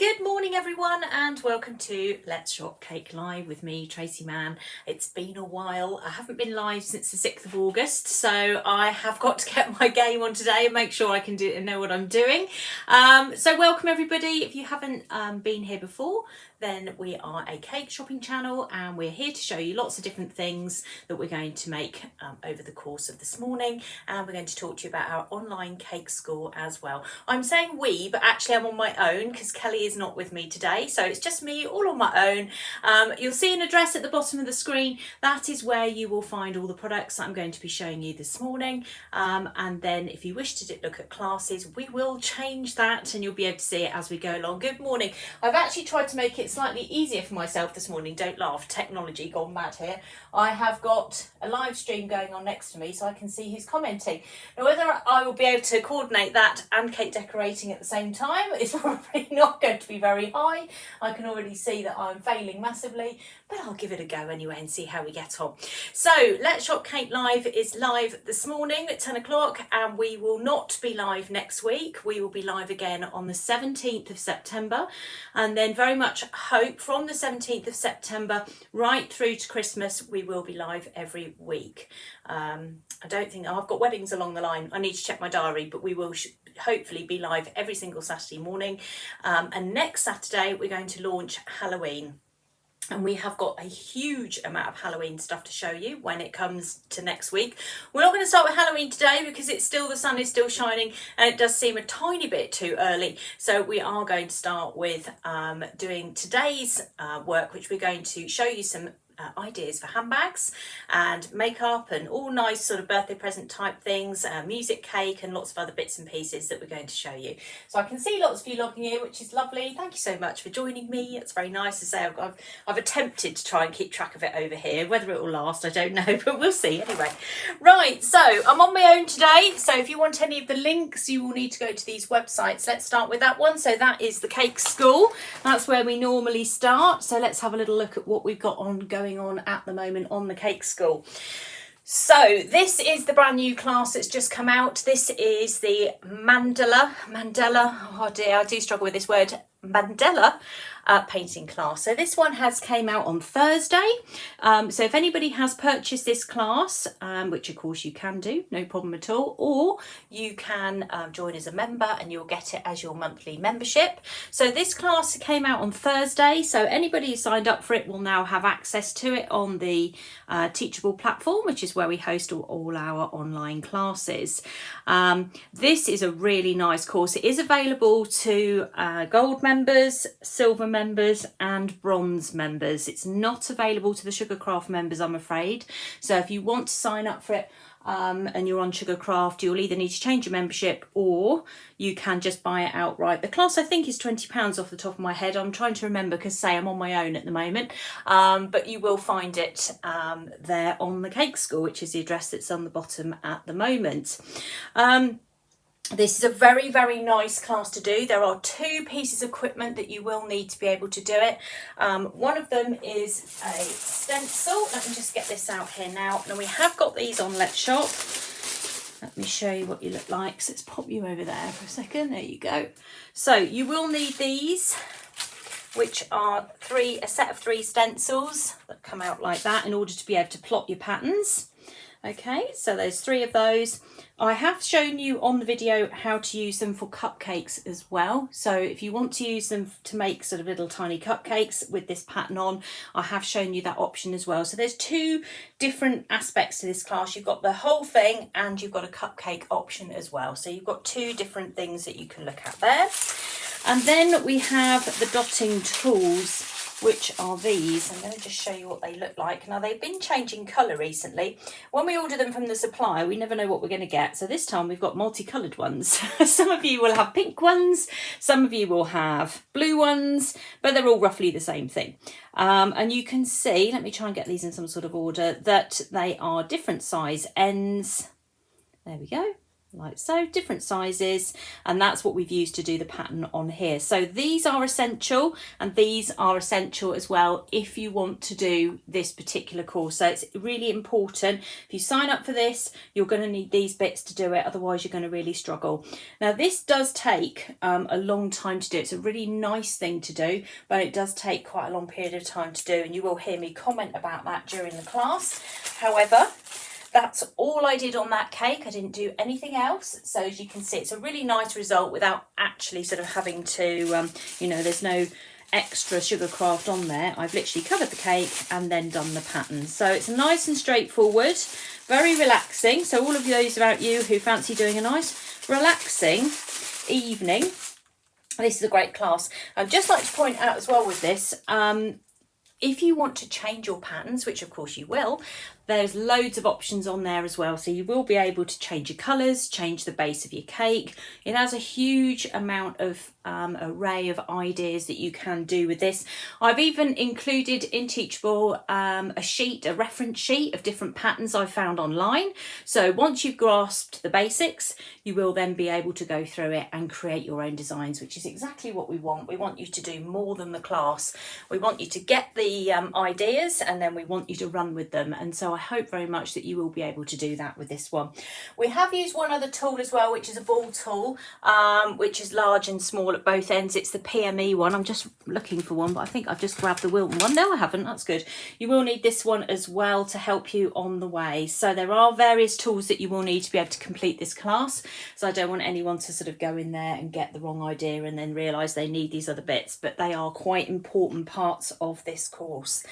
Good morning everyone and welcome to Let's Shop Cake Live with me, Tracey Mann. It's been a while. I haven't been live since the 6th of August, so I have got to get my game on today and make sure I can know what I'm doing. So welcome everybody. If you haven't been here before, then we are a cake shopping channel and we're here to show you lots of different things that we're going to make over the course of this morning, and we're going to talk to you about our online cake school as well. I'm saying we, but actually I'm on my own because Kelly is not with me today, so it's just me all on my own. You'll see an address at the bottom of the screen. That is where you will find all the products that I'm going to be showing you this morning, and then if you wish to look at classes, we will change that and you'll be able to see it as we go along. Good morning. I've actually tried to make it slightly easier for myself this morning. Don't laugh, technology gone mad here. I have got a live stream going on next to me so I can see who's commenting. Now whether I will be able to coordinate that and cake decorating at the same time is probably not going to be very high. I can already see that I'm failing massively, but I'll give it a go anyway and see how we get on. So Let's Shop Cake Live is live this morning at 10 o'clock, and we will not be live next week. We will be live again on the 17th of September, and then very much hope from the 17th of September right through to Christmas we will be live every week. I don't think I've got weddings along the line. I need to check my diary, but we will hopefully be live every single Saturday morning. And next Saturday we're going to launch Halloween. And we have got a huge amount of Halloween stuff to show you when it comes to next week. We're not going to start with Halloween today because the sun is still shining and it does seem a tiny bit too early. So we are going to start with doing today's work, which we're going to show you some ideas for handbags and makeup and all nice sort of birthday present type things, music cake and lots of other bits and pieces that we're going to show you. So I can see lots of you logging in, which is lovely. Thank you so much for joining me. It's very nice to say. I've attempted to try and keep track of it over here. Whether it will last, I don't know, but we'll see anyway. Right, so I'm on my own today, so if you want any of the links you will need to go to these websites. Let's start with that one. So that is the Cake School. That's where we normally start. So let's have a little look at what we've got going on at the moment on the Cake School. So this is the brand new class that's just come out. This is the Mandala, oh dear, I do struggle with this word, Mandala painting class. So this one came out on Thursday. So if anybody has purchased this class, which of course you can do, no problem at all, or you can join as a member and you'll get it as your monthly membership. So this class came out on Thursday, so anybody who signed up for it will now have access to it on the Teachable platform, which is where we host all our online classes. This is a really nice course. It is available to gold members, silver members and bronze members. It's not available to the Sugarcraft members, I'm afraid. So if you want to sign up for it and you're on Sugarcraft, you'll either need to change your membership or you can just buy it outright. The class I think is £20 off the top of my head. I'm trying to remember because I'm on my own at the moment, but you will find it there on the Cake School, which is the address that's on the bottom at the moment. This is a very, very nice class to do. There are two pieces of equipment that you will need to be able to do it. One of them is a stencil. Let me just get this out here now. Now we have got these on Let's Shop. Let me show you what you look like. So let's pop you over there for a second. There you go. So you will need these, which are a set of 3 stencils that come out like that in order to be able to plot your patterns. Okay, so there's 3 of those. I have shown you on the video how to use them for cupcakes as well. So if you want to use them to make sort of little tiny cupcakes with this pattern on, I have shown you that option as well. So there's 2 different aspects to this class. You've got the whole thing and you've got a cupcake option as well. So you've got 2 different things that you can look at there. And then we have the dotting tools, which are these. I'm going to just show you what they look like. Now they've been changing colour recently. When we order them from the supplier, we never know what we're going to get. So this time we've got multicoloured ones. Some of you will have pink ones, some of you will have blue ones, but they're all roughly the same thing. And you can see, let me try and get these in some sort of order, that they are different size ends. There we go. like so, different sizes, and that's what we've used to do the pattern on here. So these are essential, and these are essential as well if you want to do this particular course. So it's really important, if you sign up for this, you're going to need these bits to do it, otherwise you're going to really struggle. Now this does take a long time to do. It's a really nice thing to do, but it does take quite a long period of time to do, and you will hear me comment about that during the class. However, that's all I did on that cake. I didn't do anything else. So as you can see, it's a really nice result without actually sort of having to, you know, there's no extra sugarcraft on there. I've literally covered the cake and then done the pattern. So it's nice and straightforward, very relaxing. So all of those about you who fancy doing a nice relaxing evening, this is a great class. I'd just like to point out as well with this, if you want to change your patterns, which of course you will, there's loads of options on there as well. So you will be able to change your colours, change the base of your cake. It has a huge amount of array of ideas that you can do with this. I've even included in Teachable a sheet, a reference sheet of different patterns I've found online. So once you've grasped the basics, you will then be able to go through it and create your own designs, which is exactly what we want. We want you to do more than the class. We want you to get the ideas, and then we want you to run with them. And so I hope very much that you will be able to do that with this one. We have used one other tool as well, which is a ball tool, which is large and small at both ends. It's the PME one. I'm just looking for one, but I think I've just grabbed the Wilton one. No, I haven't. That's good. You will need this one as well to help you on the way. So there are various tools that you will need to be able to complete this class. So I don't want anyone to sort of go in there and get the wrong idea and then realise they need these other bits, but they are quite important parts of this course.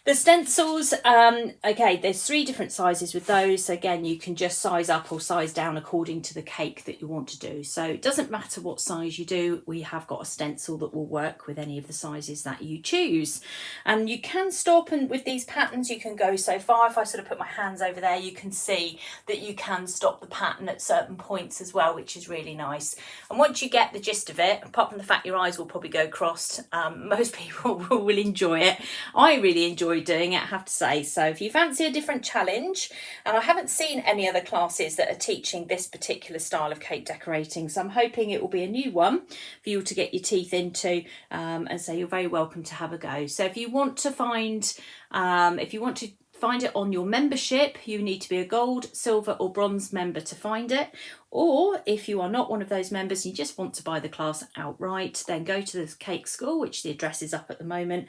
The stencils, okay, there's 3 different sizes with those. So again, you can just size up or size down according to the cake that you want to do. So it doesn't matter what size you do, we have got a stencil that will work with any of the sizes that you choose. And you can stop, and with these patterns you can go so far. If I sort of put my hands over there, you can see that you can stop the pattern at certain points as well, which is really nice. And once you get the gist of it, apart from the fact your eyes will probably go crossed, most people will enjoy it. I really enjoy doing it, I have to say. So if you fancy a different challenge, and I haven't seen any other classes that are teaching this particular style of cake decorating, so I'm hoping it will be a new one for you to get your teeth into, and so you're very welcome to have a go. So if you want to find it on your membership, you need to be a gold, silver or bronze member to find it. Or if you are not one of those members and you just want to buy the class outright, then go to the Cake School, which the address is up at the moment,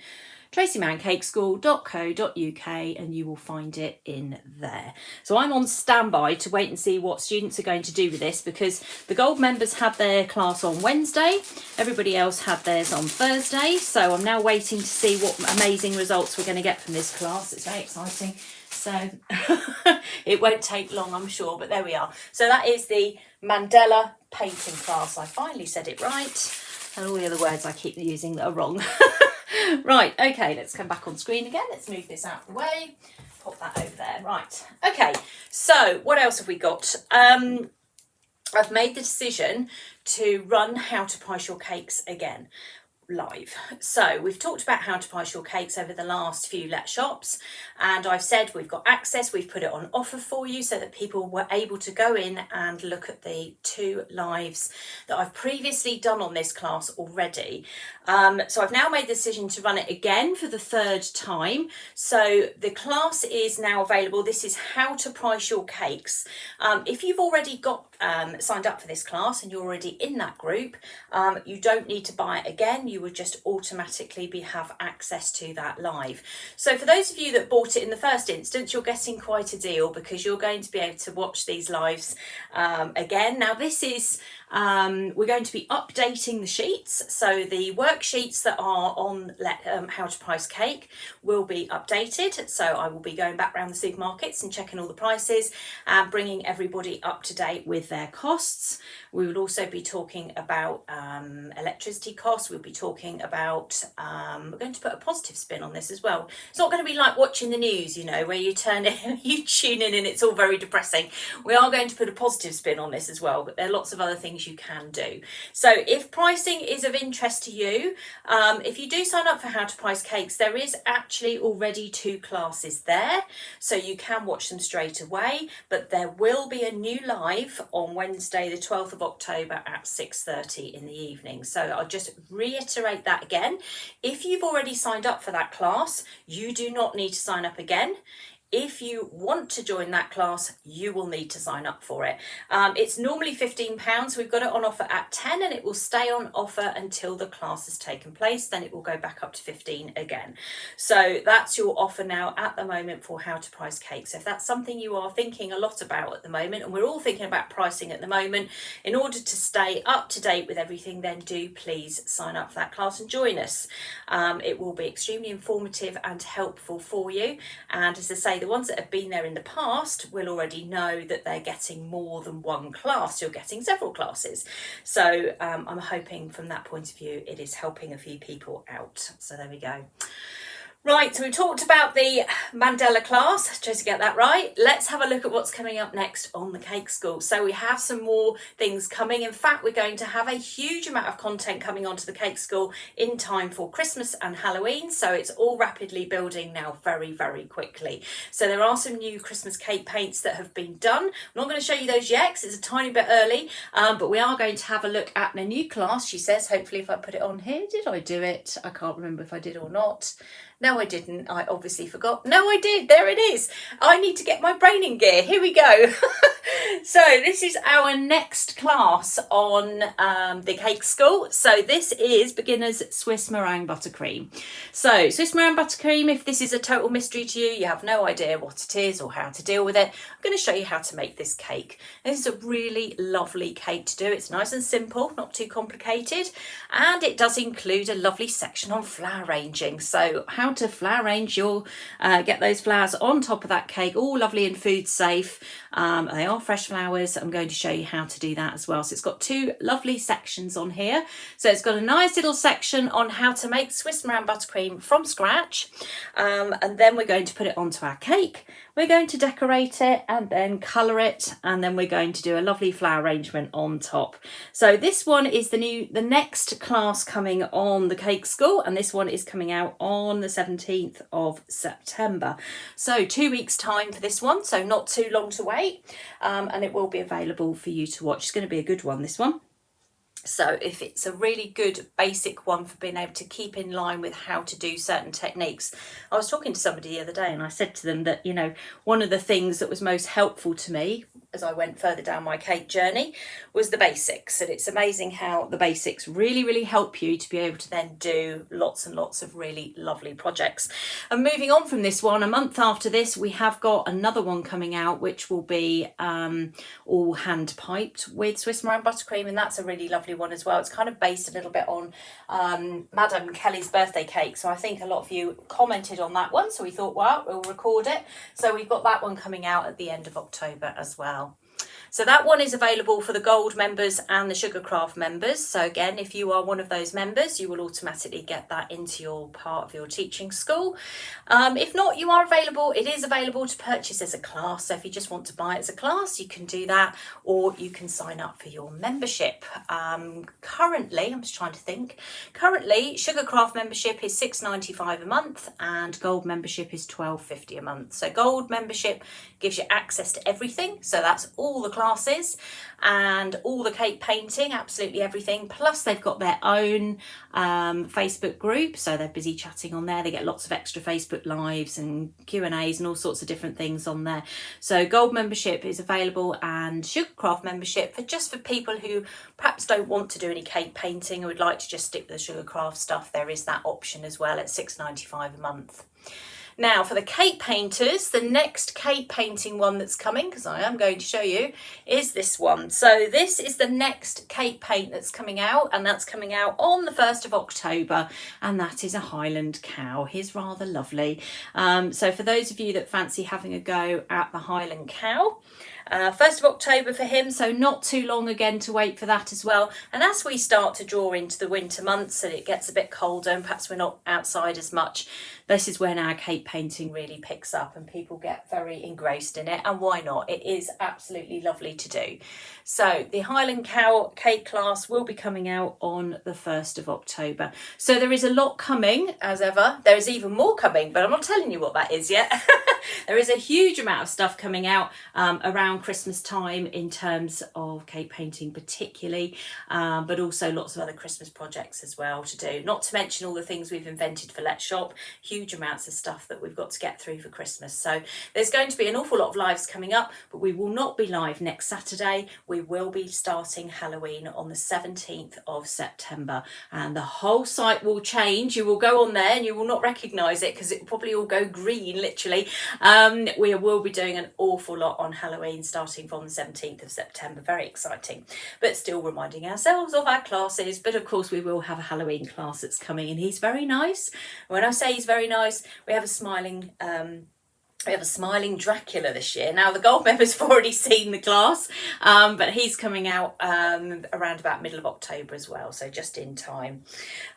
tracymanncakeschool.co.uk, and you will find it in there. So I'm on standby to wait and see what students are going to do with this, because the gold members had their class on Wednesday, everybody else had theirs on Thursday. So I'm now waiting to see what amazing results we're going to get from this class. It's very exciting. So it won't take long, I'm sure, but there we are. So that is the Mandala painting class. I finally said it right, and all the other words I keep using that are wrong. Right, okay, let's come back on screen again. Let's move this out of the way. Pop that over there. Right, okay, so what else have we got? I've made the decision to run How to Price Your Cakes again live. So we've talked about how to price your cakes over the last few Let Shops, and I've said we've got access, we've put it on offer for you so that people were able to go in and look at the 2 lives that I've previously done on this class already. So I've now made the decision to run it again for the 3rd time. So the class is now available. This is How to Price Your Cakes. If you've already got signed up for this class and you're already in that group, you don't need to buy it again. You would just automatically have access to that live. So for those of you that bought it in the first instance, you're getting quite a deal, because you're going to be able to watch these lives again. Now this is, we're going to be updating the sheets. So the worksheets that are on How to Price Cake will be updated. So I will be going back around the supermarkets and checking all the prices and bringing everybody up to date with their costs. We will also be talking about electricity costs. We'll be talking about, we're going to put a positive spin on this as well. It's not going to be like watching the news, you know, where you turn in, you tune in and it's all very depressing. We are going to put a positive spin on this as well, but there are lots of other things you can do. So if pricing is of interest to you, if you do sign up for How to Price Cakes, there is actually already 2 classes there, so you can watch them straight away, but there will be a new live on Wednesday the 12th of October at 6:30 in the evening. So I'll just reiterate that again. If you've already signed up for that class, you do not need to sign up again. If you want to join that class, you will need to sign up for it. It's normally £15. We've got it on offer at 10 and it will stay on offer until the class has taken place. Then it will go back up to 15 again. So that's your offer now at the moment for How to Price Cakes. So if that's something you are thinking a lot about at the moment, and we're all thinking about pricing at the moment, in order to stay up to date with everything, then do please sign up for that class and join us. It will be extremely informative and helpful for you. And as I say, the ones that have been there in the past will already know that they're getting more than one class. You're getting several classes. So I'm hoping from that point of view, it is helping a few people out. So there we go. Right, so we talked about the Mandala class, just to get that right. Let's have a look at what's coming up next on the Cake School. So we have some more things coming. In fact, we're going to have a huge amount of content coming onto the Cake School in time for Christmas and Halloween. So it's all rapidly building now very, very quickly. So there are some new Christmas cake paints that have been done. I'm not going to show you those yet because it's a tiny bit early, but we are going to have a look at a new class, she says. Hopefully if I put it on here. Did I do it? I can't remember if I did or not. No, I didn't. I obviously forgot. No, I did. There it is. I need to get my brain in gear. Here we go. So this is our next class on the Cake School. So this is Beginners Swiss Meringue Buttercream. So Swiss Meringue Buttercream, if this is a total mystery to you, you have no idea what it is or how to deal with it, I'm going to show you how to make this cake. This is a really lovely cake to do. It's nice and simple, not too complicated. And it does include a lovely section on flower arranging. So how to flower arrange your, get those flowers on top of that cake, all lovely and food safe. They are fresh flowers. I'm going to show you how to do that as well. So it's got 2 lovely sections on here. So it's got a nice little section on how to make Swiss meringue buttercream from scratch. And then we're going to put it onto our cake. We're going to decorate it and then colour it, and then we're going to do a lovely flower arrangement on top. So this one is the next class coming on the Cake School, and this one is coming out on the 17th of September. So 2 weeks time for this one, so not too long to wait, and it will be available for you to watch. It's going to be a good one, this one. So if it's a really good basic one for being able to keep in line with how to do certain techniques. I was talking to somebody the other day and I said to them that, you know, one of the things that was most helpful to me as I went further down my cake journey was the basics. And it's amazing how the basics really, really help you to be able to then do lots and lots of really lovely projects. And moving on from this one, a month after this, we have got another one coming out, which will be all hand piped with Swiss meringue buttercream. And that's a really lovely one as well. It's kind of based a little bit on Madame Kelly's birthday cake. So I think a lot of you commented on that one. So we thought, well, we'll record it. So we've got that one coming out at the end of October as well. So that one is available for the Gold members and the Sugarcraft members. So again, if you are one of those members, you will automatically get that into your part of your teaching school. If not, you are available. It is available to purchase as a class. So if you just want to buy it as a class, you can do that, or you can sign up for your membership. Currently, I'm just trying to think. Currently, Sugarcraft membership is £6.95 a month, and Gold membership is £12.50 a month. So Gold membership gives you access to everything. So that's all the classes and all the cake painting, absolutely everything. Plus they've got their own Facebook group, so they're busy chatting on there. They get lots of extra Facebook lives and Q&As and all sorts of different things on there. So Gold membership is available, and Sugarcraft membership for people who perhaps don't want to do any cake painting or would like to just stick with the Sugarcraft stuff. There is that option as well at £6.95 a month. Now for the cake painters, the next cake painting one that's coming, because I am going to show you, is this one. So this is the next cake paint that's coming out, and that's coming out on the 1st of October, and that is a Highland cow. He's rather lovely. So for those of you that fancy having a go at the Highland cow, 1st of October for him, so not too long again to wait for that as well. And as we start to draw into the winter months and it gets a bit colder and perhaps we're not outside as much, this is when our cake painting really picks up and people get very engrossed in it. And why not? It is absolutely lovely to do. So the Highland Cow cake class will be coming out on the 1st of October. So there is a lot coming, as ever. There is even more coming, but I'm not telling you what that is yet. There is a huge amount of stuff coming out around Christmas time in terms of cake painting particularly, but also lots of other Christmas projects as well to do. Not to mention all the things we've invented for Let's Shop. Huge amounts of stuff that we've got to get through for Christmas. So there's going to be an awful lot of lives coming up, but we will not be live next Saturday. We will be starting Halloween on the 17th of September, and the whole site will change. You will go on there and you will not recognise it because it will probably all go green, literally. We will be doing an awful lot on Halloween starting from the 17th of September. Very exciting, but still reminding ourselves of our classes. But of course we will have a Halloween class that's coming, and he's very nice. When I say he's very nice, we have a smiling Dracula this year. Now the gold members have already seen the class, but he's coming out around about middle of October as well, so just in time.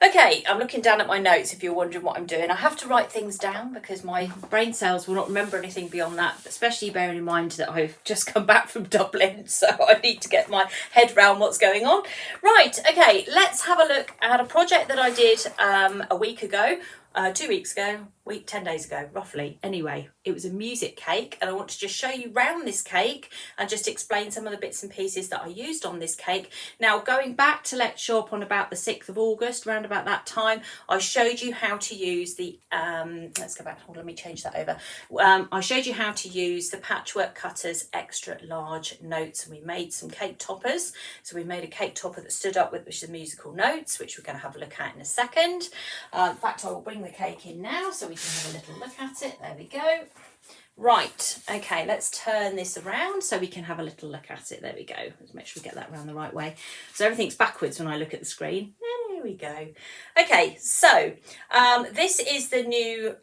Okay, I'm looking down at my notes if you're wondering what I'm doing. I have to write things down because my brain cells will not remember anything beyond that, especially bearing in mind that I've just come back from Dublin, so I need to get my head round what's going on. Right, okay, let's have a look at a project that I did a week ago. 2 weeks ago, 10 days ago, roughly. Anyway, it was a music cake, and I want to just show you round this cake and just explain some of the bits and pieces that I used on this cake. Now, going back to Let's Shop on about the 6th of August, around about that time, I showed you how to use the, let's go back, hold on, let me change that over. I showed you how to use the Patchwork Cutters extra large notes, and we made some cake toppers. So we made a cake topper that stood up with which the musical notes, which we're going to have a look at in a second. In fact, I will bring the cake in now so we can have a little look at it. There we go. Right, okay, let's turn this around so we can have a little look at it. There we go. Let's make sure we get that around the right way. So everything's backwards when I look at the screen. There we go. Okay, so this is the new,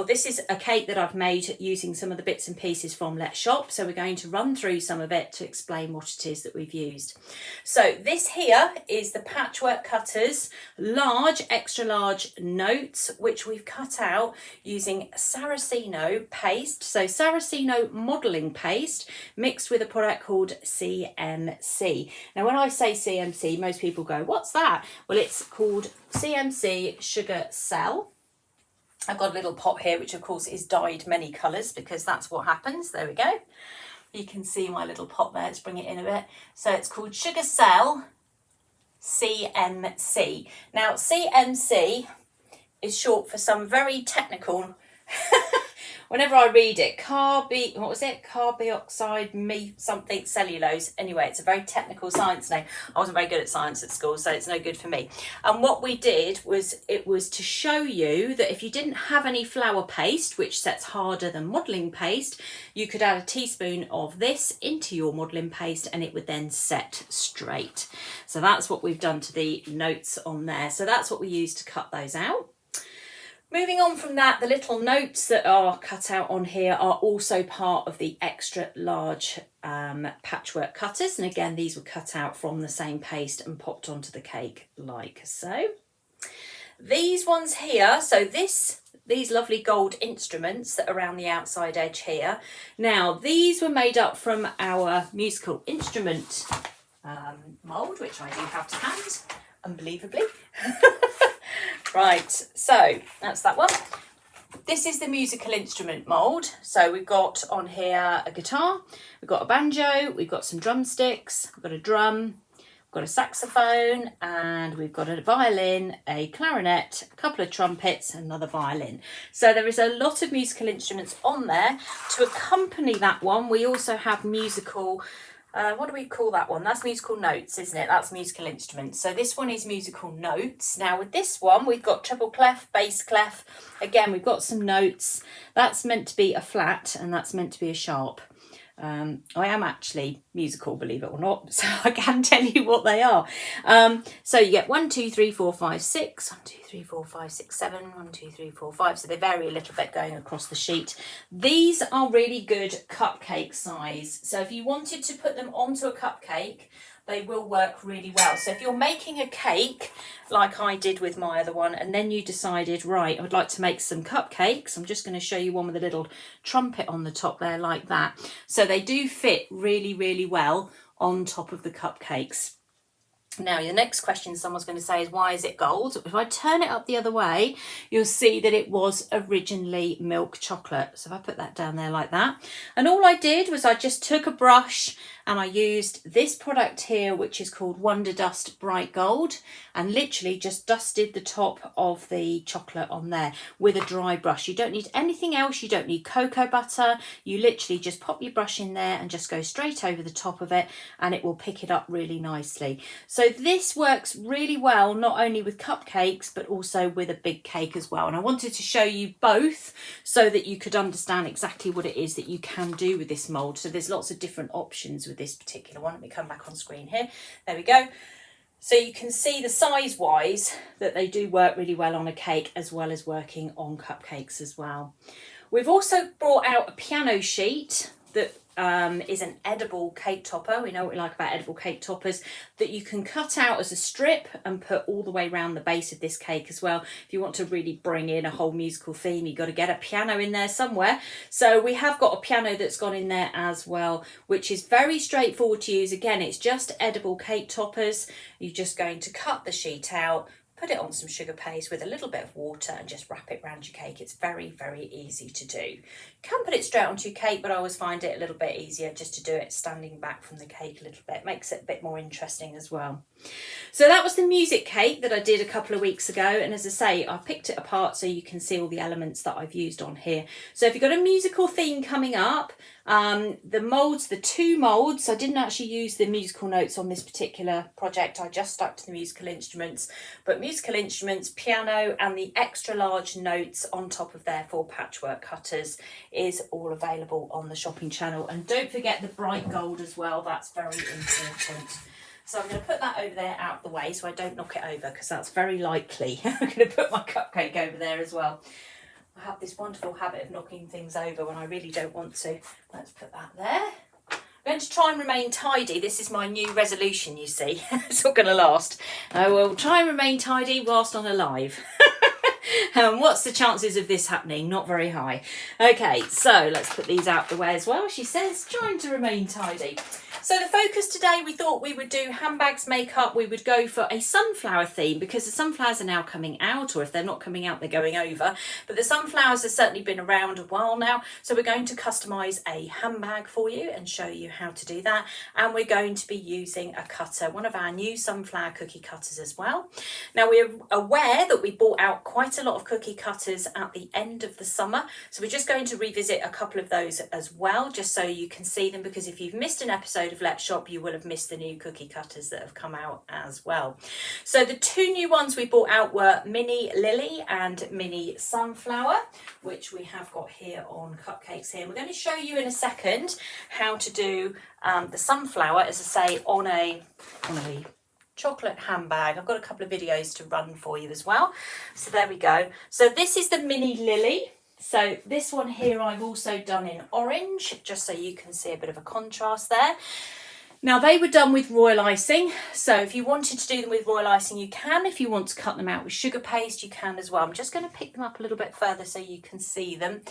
this is a cake that I've made using some of the bits and pieces from Let's Shop. So we're going to run through some of it to explain what it is that we've used. So this here is the Patchwork Cutters large, extra large notes, which we've cut out using Saraceno paste. So Saraceno modelling paste mixed with a product called CMC. Now when I say CMC, most people go, what's that? Well, it's called CMC Sugar Cell. I've got a little pot here, which of course is dyed many colours because that's what happens. There we go. You can see my little pot there. Let's bring it in a bit. So it's called Sugar Cell CMC. Now CMC is short for some very technical whenever I read it, carbioxide something cellulose. Anyway, it's a very technical science name. I wasn't very good at science at school, so it's no good for me. And what we did was, it was to show you that if you didn't have any flour paste, which sets harder than modelling paste, you could add a teaspoon of this into your modelling paste and it would then set straight. So that's what we've done to the notes on there. So that's what we used to cut those out. Moving on from that, the little notes that are cut out on here are also part of the extra large patchwork cutters. And again, these were cut out from the same paste and popped onto the cake like so. These ones here, so these lovely gold instruments that are around the outside edge here. Now, these were made up from our musical instrument mould, which I do have to hand, unbelievably. Right, so that's that one. This is the musical instrument mould. So we've got on here a guitar, we've got a banjo, we've got some drumsticks, we've got a drum, we've got a saxophone, and we've got a violin, a clarinet, a couple of trumpets, and another violin. So there is a lot of musical instruments on there. To accompany that one, we also have musical, what do we call that one? That's musical notes, isn't it? That's musical instruments. So this one is musical notes. Now with this one, we've got treble clef, bass clef. Again, we've got some notes. That's meant to be a flat and that's meant to be a sharp. I am actually musical, believe it or not, so I can tell you what they are. So you get 1, 2, 3, 4, 5, 6, 1, 2, 3, 4, 5, 6, 7, 1, 2, 3, 4, 5. So they vary a little bit going across the sheet. These are really good cupcake size. So if you wanted to put them onto a cupcake, they will work really well. So if you're making a cake, like I did with my other one, and then you decided, right, I would like to make some cupcakes. I'm just going to show you one with a little trumpet on the top there like that. So they do fit really, really well on top of the cupcakes. Now, the next question someone's going to say is, why is it gold? If I turn it up the other way, you'll see that it was originally milk chocolate. So if I put that down there like that, and all I did was I just took a brush and I used this product here, which is called Wonder Dust Bright Gold, and literally just dusted the top of the chocolate on there with a dry brush. You don't need anything else. You don't need cocoa butter. You literally just pop your brush in there and just go straight over the top of it, and it will pick it up really nicely. So this works really well, not only with cupcakes, but also with a big cake as well. And I wanted to show you both so that you could understand exactly what it is that you can do with this mould. So there's lots of different options with this particular one. Let me come back on screen here. There we go. So you can see the size wise that they do work really well on a cake as well as working on cupcakes as well. We've also brought out a piano sheet that is an edible cake topper. We know what we like about edible cake toppers, that you can cut out as a strip and put all the way around the base of this cake as well. If you want to really bring in a whole musical theme, you've got to get a piano in there somewhere. So we have got a piano that's gone in there as well, which is very straightforward to use. Again, it's just edible cake toppers. You're just going to cut the sheet out, put it on some sugar paste with a little bit of water and just wrap it around your cake. It's very, very easy to do. You can put it straight onto your cake, but I always find it a little bit easier just to do it standing back from the cake a little bit. Makes it a bit more interesting as well. So that was the music cake that I did a couple of weeks ago. And as I say, I picked it apart so you can see all the elements that I've used on here. So if you've got a musical theme coming up, the moulds, the two moulds, I didn't actually use the musical notes on this particular project. I just stuck to the musical instruments, but musical instruments, piano, and the extra large notes on top of their 4 patchwork cutters is all available on the shopping channel. And don't forget the bright gold as well. That's very important. So I'm going to put that over there out of the way so I don't knock it over, because that's very likely. I'm going to put my cupcake over there as well. I have this wonderful habit of knocking things over when I really don't want to. Let's put that there. I'm going to try and remain tidy. This is my new resolution, you see. It's not going to last. I will try and remain tidy whilst on a live. What's the chances of this happening? Not very high. Okay, so let's put these out the way as well. She says, trying to remain tidy. So the focus today, we thought we would do handbags, makeup. We would go for a sunflower theme because the sunflowers are now coming out, or if they're not coming out, they're going over. But the sunflowers have certainly been around a while now. So we're going to customise a handbag for you and show you how to do that. And we're going to be using a cutter, one of our new sunflower cookie cutters as well. Now we're aware that we bought out quite a lot of cookie cutters at the end of the summer. So we're just going to revisit a couple of those as well, just so you can see them, because if you've missed an episode of Let's Shop, you will have missed the new cookie cutters that have come out as well. So the two new ones we bought out were Mini Lily and Mini Sunflower, which we have got here on cupcakes here. We're going to show you in a second how to do the sunflower, as I say, on a chocolate handbag. I've got a couple of videos to run for you as well. So there we go. So this is the Mini Lily. So this one here I've also done in orange, just so you can see a bit of a contrast there. Now they were done with royal icing, so if you wanted to do them with royal icing you can. If you want to cut them out with sugar paste you can as well. I'm just going to pick them up a little bit further so you can see them.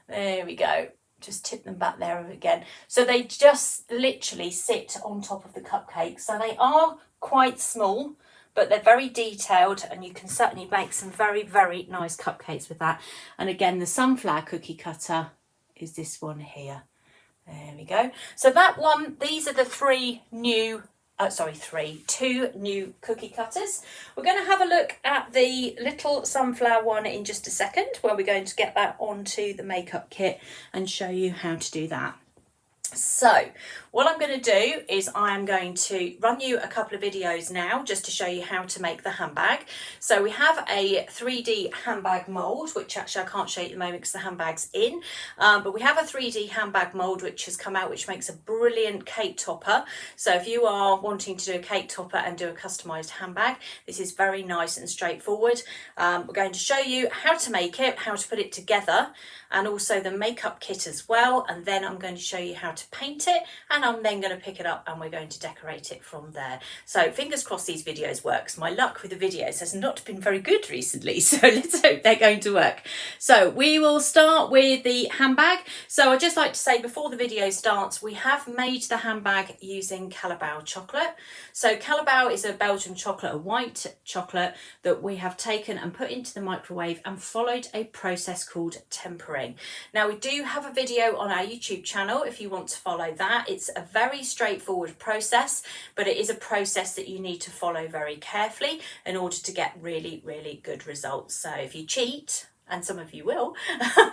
There we go. Just tip them back there again. So they just literally sit on top of the cupcake. So they are quite small, but they're very detailed, and you can certainly make some very, very nice cupcakes with that. And again, the sunflower cookie cutter is this one here. There we go. So that one, these are the two new cookie cutters. We're going to have a look at the little sunflower one in just a second, where we're going to get that onto the makeup kit and show you how to do that. So what I'm going to do is I am going to run you a couple of videos now just to show you how to make the handbag. So we have a 3D handbag mould, which actually I can't show you at the moment because the handbag's in, but we have a 3D handbag mould which has come out, which makes a brilliant cake topper. So if you are wanting to do a cake topper and do a customised handbag, this is very nice and straightforward. We're going to show you how to make it, how to put it together, and also the makeup kit as well, and then I'm going to show you how to paint it, and I'm then going to pick it up and we're going to decorate it from there. So fingers crossed these videos work. My luck with the videos has not been very good recently, so let's hope they're going to work. So we will start with the handbag. So I'd just like to say before the video starts, we have made the handbag using Calabao chocolate. So Calabao is a Belgian chocolate, a white chocolate that we have taken and put into the microwave and followed a process called tempering. Now we do have a video on our YouTube channel if you want to follow that. It's a very straightforward process, but it is a process that you need to follow very carefully in order to get really, really good results. So if you cheat, and some of you will,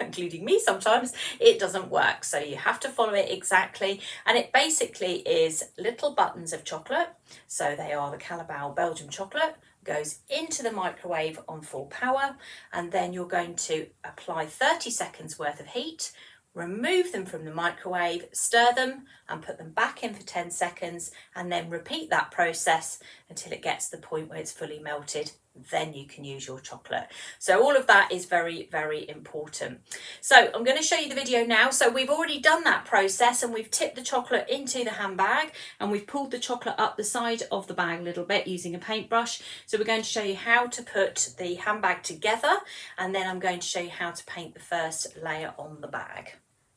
including me sometimes, it doesn't work. So you have to follow it exactly. And it basically is little buttons of chocolate. So they are the Calabao Belgian chocolate, goes into the microwave on full power, and then you're going to apply 30 seconds worth of heat, remove them from the microwave, stir them and put them back in for 10 seconds, and then repeat that process until it gets to the point where it's fully melted. Then you can use your chocolate. So all of that is very, very important. So I'm going to show you the video now. So we've already done that process and we've tipped the chocolate into the handbag and we've pulled the chocolate up the side of the bag a little bit using a paintbrush. So we're going to show you how to put the handbag together, and then I'm going to show you how to paint the first layer on the bag.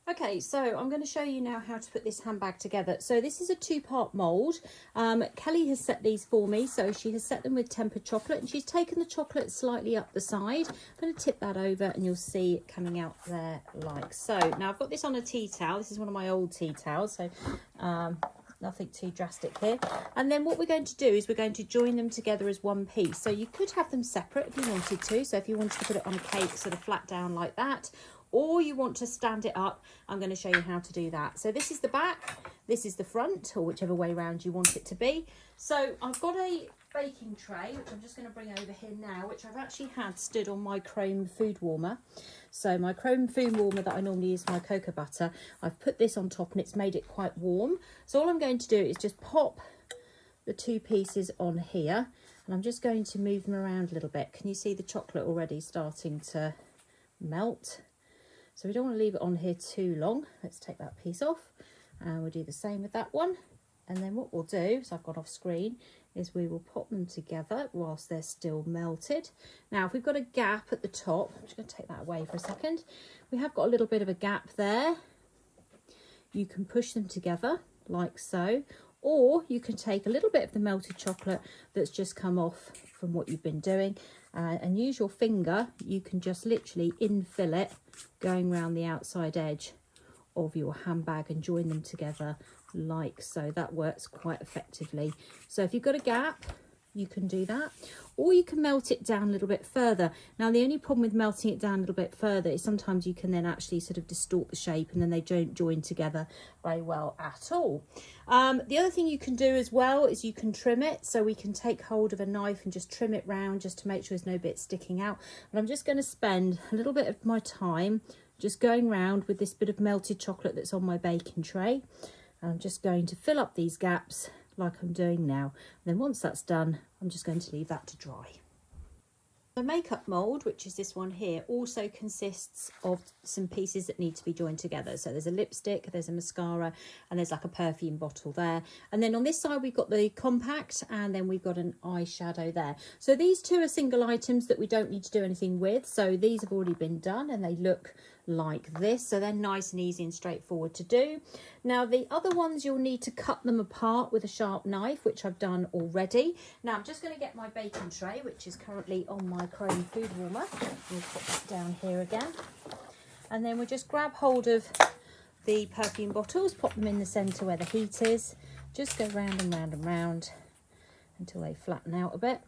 Okay, so I'm going to show you now how to put this handbag together. So this is a two-part mould. Kelly has set these for me, so she has set them with tempered chocolate, and she's taken the chocolate slightly up the side. I'm going to tip that over and you'll see it coming out there like so. Now I've got this on a tea towel. This is one of my old tea towels, so nothing too drastic here. And then what we're going to do is we're going to join them together as one piece. So you could have them separate if you wanted to. So if you wanted to put it on a cake sort of flat down like that, or you want to stand it up, I'm going to show you how to do that. So this is the back, this is the front, or whichever way around you want it to be. So I've got a baking tray, which I'm just going to bring over here now, which I've actually had stood on my chrome food warmer. So my chrome food warmer that I normally use for my cocoa butter, I've put this on top and it's made it quite warm. So all I'm going to do is just pop the two pieces on here, and I'm just going to move them around a little bit. Can you see the chocolate already starting to melt? So we don't want to leave it on here too long. Let's take that piece off, and we'll do the same with that one. And then what we'll do, so I've gone off screen, is we will pop them together whilst they're still melted. Now if we've got a gap at the top, I'm just going to take that away for a second. We have got a little bit of a gap there. You can push them together like so, or you can take a little bit of the melted chocolate that's just come off from what you've been doing, and use your finger. You can just literally infill it going around the outside edge of your handbag and join them together like so. That works quite effectively. So if you've got a gap, you can do that, or you can melt it down a little bit further. Now the only problem with melting it down a little bit further is sometimes you can then actually sort of distort the shape, and then they don't join together very well at all. The other thing you can do as well is you can trim it. So we can take hold of a knife and just trim it round just to make sure there's no bits sticking out. And I'm just going to spend a little bit of my time just going round with this bit of melted chocolate that's on my baking tray. And I'm just going to fill up these gaps like I'm doing now. And then once that's done, I'm just going to leave that to dry. The makeup mould, which is this one here, also consists of some pieces that need to be joined together. So there's a lipstick, there's a mascara, and there's like a perfume bottle there. And then on this side, we've got the compact, and then we've got an eyeshadow there. So these two are single items that we don't need to do anything with. So these have already been done, and they look like this. So they're nice and easy and straightforward to do. Now the other ones, you'll need to cut them apart with a sharp knife, which I've done already. Now I'm just going to get my baking tray, which is currently on my chrome food warmer. We'll put that down here again, and then we'll just grab hold of the perfume bottles, pop them in the centre where the heat is, just go round and round and round until they flatten out a bit.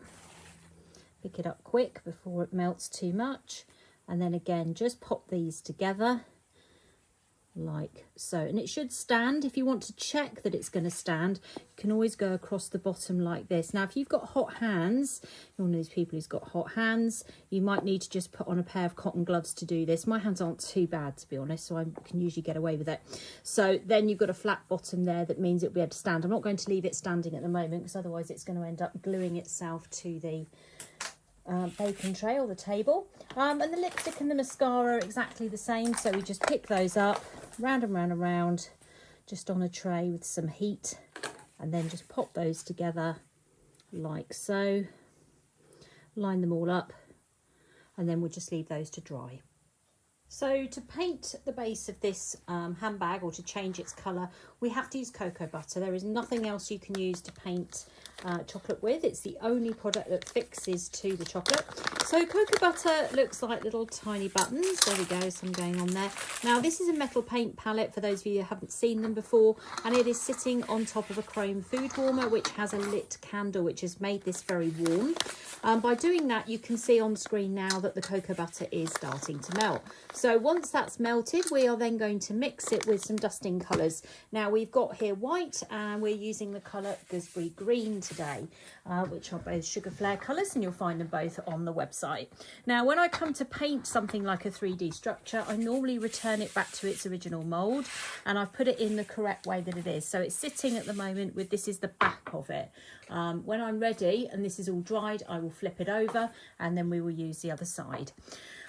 Pick it up quick before it melts too much, and then again just pop these together like so. And it should stand. If you want to check that it's going to stand, you can always go across the bottom like this. Now if you've got hot hands, you're one of these people who's got hot hands, you might need to just put on a pair of cotton gloves to do this. My hands aren't too bad, to be honest, so I can usually get away with it. So then you've got a flat bottom there, that means it'll be able to stand. I'm not going to leave it standing at the moment because otherwise it's going to end up gluing itself to the baking tray or the table. And the lipstick and the mascara are exactly the same, so we just pick those up round and round and round, just on a tray with some heat, and then just pop those together like so, line them all up, and then we'll just leave those to dry. So to paint the base of this handbag, or to change its colour, we have to use cocoa butter. There is nothing else you can use to paint chocolate with. It's the only product that fixes to the chocolate. So cocoa butter looks like little tiny buttons. There we go, some going on there. Now this is a metal paint palette for those of you who haven't seen them before, and it is sitting on top of a chrome food warmer which has a lit candle, which has made this very warm. By doing that, you can see on screen now that the cocoa butter is starting to melt. So once that's melted, we are then going to mix it with some dusting colours. Now we've got here white, and we're using the colour gooseberry green today, which are both sugar flare colours, and you'll find them both on the website. Now when I come to paint something like a 3D structure, I normally return it back to its original mould, and I've put it in the correct way that it is. So it's sitting at the moment with, this is the back of it. When I'm ready and this is all dried, I will flip it over and then we will use the other side.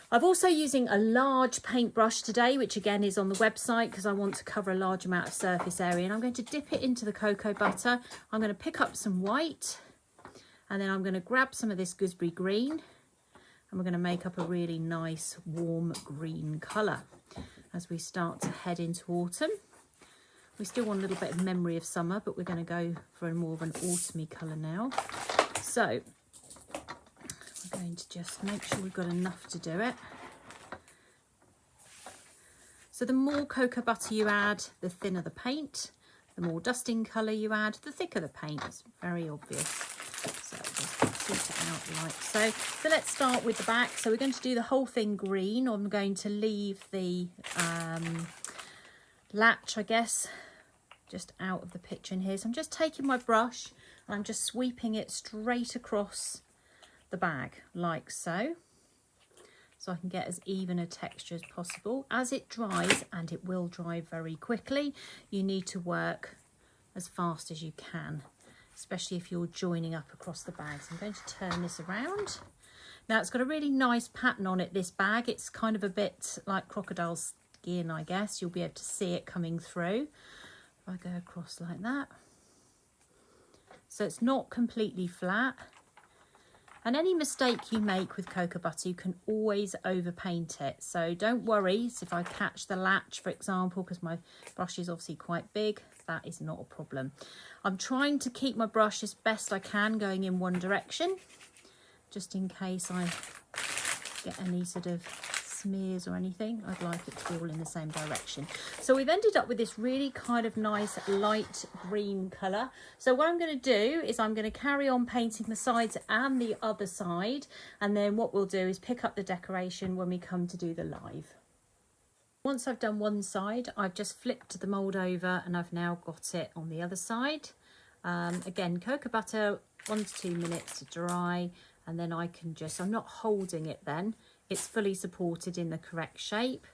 I'm also using a large paintbrush today, which again is on the website because I want to cover a large amount of surface area, and I'm going to dip it into the cocoa butter. I'm going to pick up some white, and then I'm going to grab some of this gooseberry green, and we're going to make up a really nice warm green colour as we start to head into autumn. We still want a little bit of memory of summer, but we're going to go for more of an autumny colour now. So we're going to just make sure we've got enough to do it. So the more cocoa butter you add, the thinner the paint. The more dusting colour you add, the thicker the paint. It's very obvious. So just sort it out like so. So let's start with the back. So we're going to do the whole thing green. I'm going to leave the latch, I guess, just out of the picture in here. So I'm just taking my brush and I'm just sweeping it straight across the bag like so, so I can get as even a texture as possible. As it dries, and it will dry very quickly, you need to work as fast as you can, especially if you're joining up across the bag. So I'm going to turn this around. Now it's got a really nice pattern on it, this bag. It's kind of a bit like crocodile skin, I guess. You'll be able to see it coming through. If I go across like that. So it's not completely flat. And any mistake you make with cocoa butter, you can always overpaint it. So don't worry if I catch the latch, for example, because my brush is obviously quite big, that is not a problem. I'm trying to keep my brush as best I can going in one direction, just in case I get any sort of smears or anything. I'd like it to be all in the same direction. So we've ended up with this really kind of nice light green colour. So what I'm going to do is I'm going to carry on painting the sides and the other side, and then what we'll do is pick up the decoration when we come to do the live. Once I've done one side, I've just flipped the mould over and I've now got it on the other side. Again, cocoa butter, 1 to 2 minutes to dry, and then I can just, I'm not holding it then, it's fully supported in the correct shape,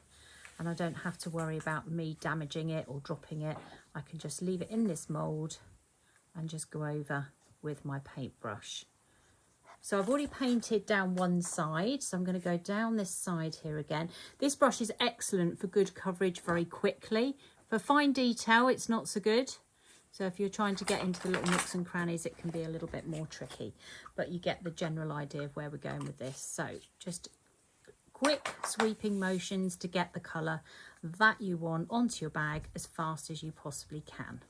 and I don't have to worry about me damaging it or dropping it. I can just leave it in this mould and just go over with my paintbrush. So I've already painted down one side, so I'm going to go down this side here again. This brush is excellent for good coverage very quickly. For fine detail, it's not so good. So if you're trying to get into the little nooks and crannies, it can be a little bit more tricky, but you get the general idea of where we're going with this. So just quick sweeping motions to get the colour that you want onto your bag as fast as you possibly can.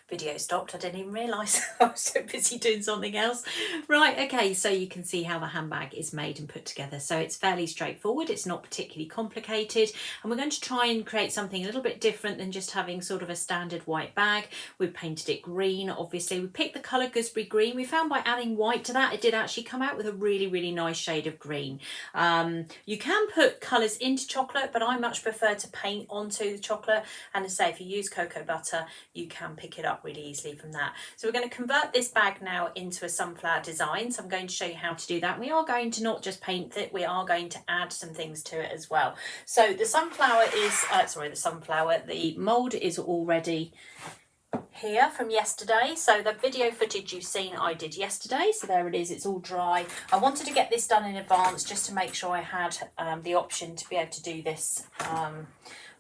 Video stopped. I didn't even realise I was so busy doing something else. Right, okay, so you can see how the handbag is made and put together. So it's fairly straightforward. It's not particularly complicated. And we're going to try and create something a little bit different than just having sort of a standard white bag. We've painted it green, obviously. We picked the colour gooseberry green. We found by adding white to that, it did actually come out with a really, really nice shade of green. You can put colours into chocolate, but I much prefer to paint onto the chocolate. And as I say, if you use cocoa butter, you can pick it up really easily from that. So we're going to convert this bag now into a sunflower design. So I'm going to show you how to do that. We are going to not just paint it, we are going to add some things to it as well. So the sunflower is, the mould is already here from yesterday. So the video footage you've seen I did yesterday, so there it is, it's all dry. I wanted to get this done in advance just to make sure I had the option to be able to do this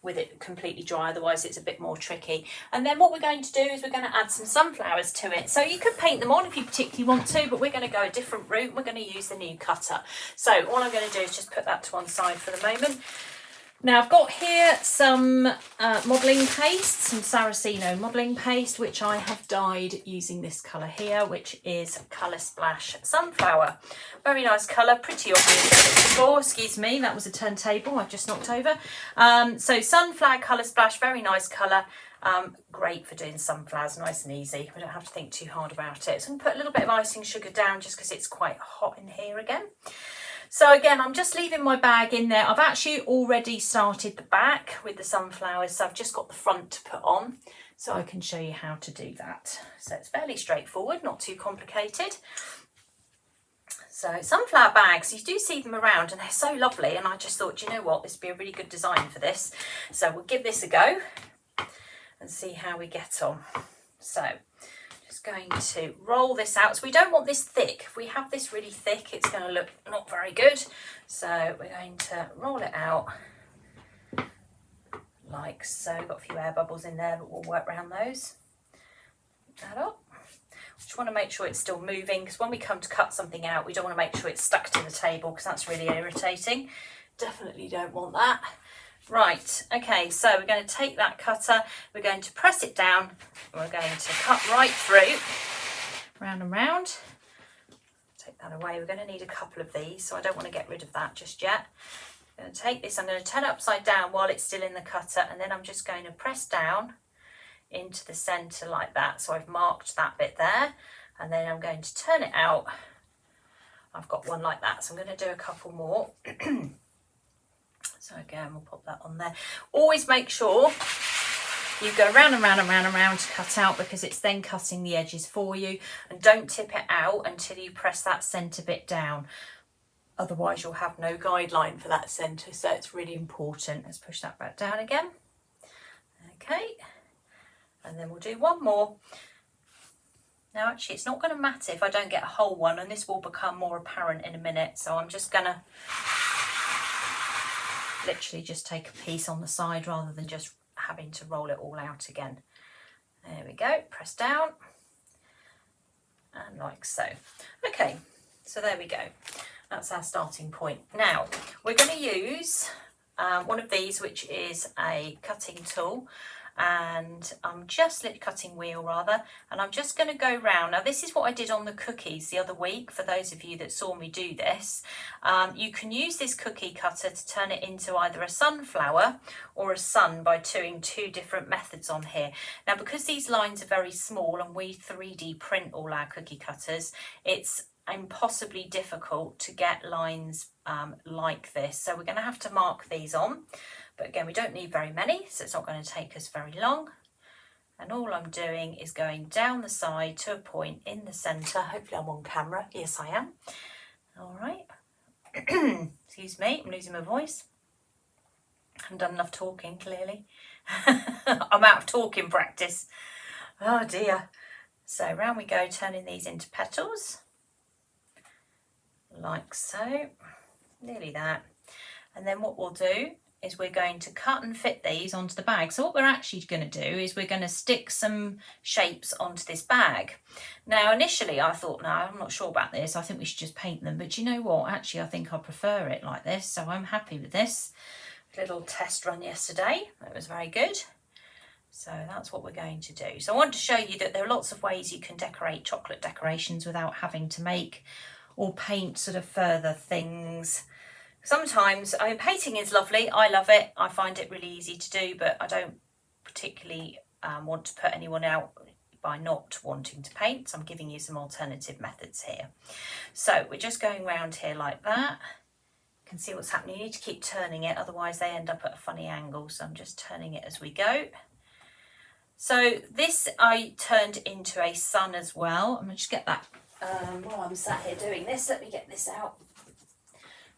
with it completely dry, otherwise it's a bit more tricky. And then what we're going to do is we're going to add some sunflowers to it. So you could paint them on if you particularly want to, but we're going to go a different route. We're going to use the new cutter. So all I'm going to do is just put that to one side for the moment. Now I've got here some modelling paste, some Saraceno modelling paste, which I have dyed using this colour here, which is Colour Splash Sunflower. Very nice colour, pretty obvious before. Excuse me, that was a turntable I've just knocked over. So Sunflower Colour Splash, very nice colour. Great for doing sunflowers, nice and easy. We don't have to think too hard about it. So I'm going to put a little bit of icing sugar down just because it's quite hot in here again. So again, I'm just leaving my bag in there. I've actually already started the back with the sunflowers, so I've just got the front to put on, so I can show you how to do that. So it's fairly straightforward, not too complicated. So sunflower bags, you do see them around and they're so lovely, and I just thought, you know what, this would be a really good design for this. So we'll give this a go and see how we get on. So going to roll this out. So we don't want this thick. If we have this really thick, it's going to look not very good. So we're going to roll it out like so. Got a few air bubbles in there, but we'll work around those. Pick that up. Just want to make sure it's still moving, because when we come to cut something out, we don't want to make sure it's stuck to the table, because that's really irritating. Definitely don't want that. Right, okay, so we're going to take that cutter, we're going to press it down, and we're going to cut right through, round and round. Take that away. We're going to need a couple of these, so I don't want to get rid of that just yet. I'm going to take this, I'm going to turn it upside down while it's still in the cutter, and then I'm just going to press down into the centre like that. So I've marked that bit there, and then I'm going to turn it out. I've got one like that, so I'm going to do a couple more. So again, we'll pop that on there. Always make sure you go round and round and round and round to cut out, because it's then cutting the edges for you. And don't tip it out until you press that centre bit down. Otherwise you'll have no guideline for that centre, so it's really important. Let's push that back down again. Okay, and then we'll do one more. Now actually it's not going to matter if I don't get a whole one, and this will become more apparent in a minute. So I'm just going to literally just take a piece on the side rather than just having to roll it all out again. There we go, press down and like so. Okay, so there we go, that's our starting point. Now we're going to use one of these, which is a cutting tool, and I'm just cutting wheel rather, and I'm just going to go round. Now this is what I did on the cookies the other week. For those of you that saw me do this, you can use this cookie cutter to turn it into either a sunflower or a sun by doing two different methods on here. Now because these lines are very small and we 3D print all our cookie cutters, it's impossibly difficult to get lines like this, so we're going to have to mark these on. But again, we don't need very many, so it's not going to take us very long. And all I'm doing is going down the side to a point in the centre. Hopefully I'm on camera. Yes, I am. All right. Excuse me, I'm losing my voice. I haven't done enough talking, clearly. I'm out of talking practice. Oh dear. So round we go, turning these into petals. Like so. Nearly that. And then what we'll do is we're going to cut and fit these onto the bag. So what we're actually going to do is we're going to stick some shapes onto this bag. Now initially I thought, no, I'm not sure about this, I think we should just paint them, but you know what, actually I think I prefer it like this, so I'm happy with this. A little test run yesterday, it was very good. So that's what we're going to do. So I want to show you that there are lots of ways you can decorate chocolate decorations without having to make or paint sort of further things. Sometimes, I mean, painting is lovely. I love it. I find it really easy to do, but I don't particularly want to put anyone out by not wanting to paint. So I'm giving you some alternative methods here. So we're just going around here like that. You can see what's happening. You need to keep turning it, otherwise they end up at a funny angle. So I'm just turning it as we go. So this I turned into a sun as well. I'm going to just get that while I'm sat here doing this. Let me get this out.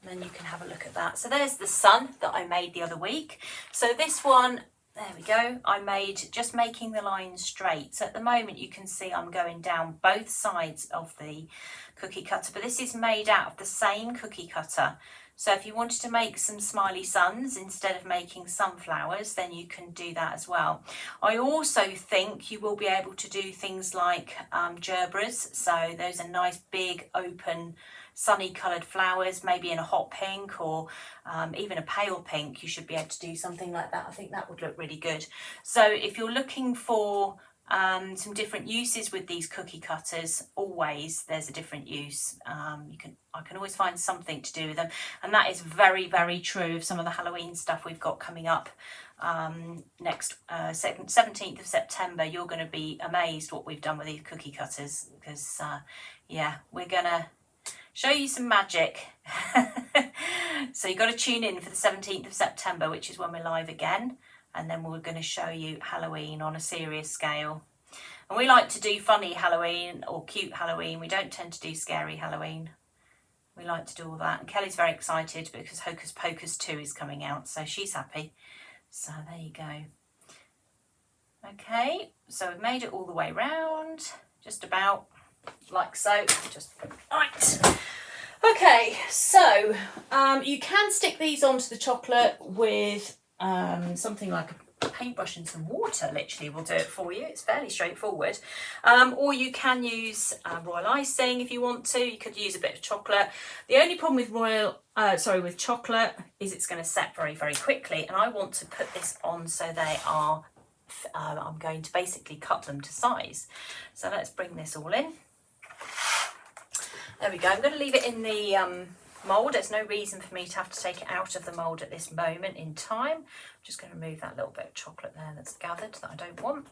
And then you can have a look at that. So there's the sun that I made the other week. So this one, there we go, I made just making the line straight. So at the moment you can see I'm going down both sides of the cookie cutter, but this is made out of the same cookie cutter. So if you wanted to make some smiley suns instead of making sunflowers, then you can do that as well. I also think you will be able to do things like gerbras. So those are nice big open sunny coloured flowers, maybe in a hot pink or even a pale pink. You should be able to do something like that. I think that would look really good. So if you're looking for some different uses with these cookie cutters, always there's a different use. I can always find something to do with them, and that is very, very true of some of the Halloween stuff we've got coming up next 17th of September. You're going to be amazed what we've done with these cookie cutters, because yeah, we're gonna show you some magic. So you've got to tune in for the 17th of September, which is when we're live again. And then we're going to show you Halloween on a serious scale. And we like to do funny Halloween or cute Halloween. We don't tend to do scary Halloween. We like to do all that. And Kelly's very excited because Hocus Pocus 2 is coming out. So she's happy. So there you go. Okay, so we've made it all the way round. Just about like so. Just right. Okay, so you can stick these onto the chocolate with something like a paintbrush and some water. Literally will do it for you. It's fairly straightforward. Or you can use royal icing if you want to. You could use a bit of chocolate. The only problem with with chocolate is it's going to set very, very quickly, and I want to put this on so they are I'm going to basically cut them to size. So let's bring this all in. There we go. I'm going to leave it in the mould. There's no reason for me to have to take it out of the mould at this moment in time. I'm just going to remove that little bit of chocolate there that's gathered that I don't want.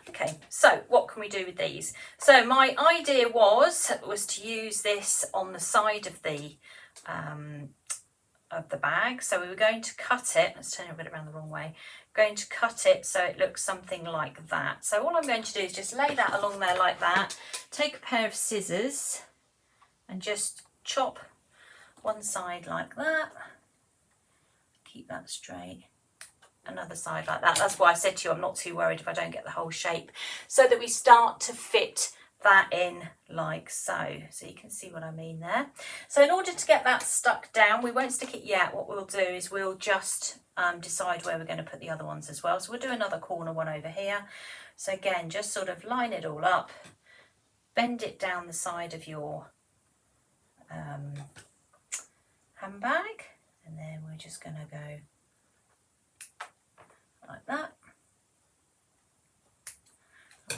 Okay, so what can we do with these? So my idea was to use this on the side of the bag. So we were going to cut it. Let's turn it a bit around the wrong way. Going to cut it so it looks something like that. So all I'm going to do is just lay that along there like that. Take a pair of scissors and just chop one side like that. Keep that straight. Another side like that. That's why I said to you I'm not too worried if I don't get the whole shape, so that we start to fit that in like so. So you can see what I mean there. So in order to get that stuck down, we won't stick it yet. What we'll do is we'll just decide where we're going to put the other ones as well. So we'll do another corner one over here. So again, just sort of line it all up, bend it down the side of your handbag, and then we're just going to go like that,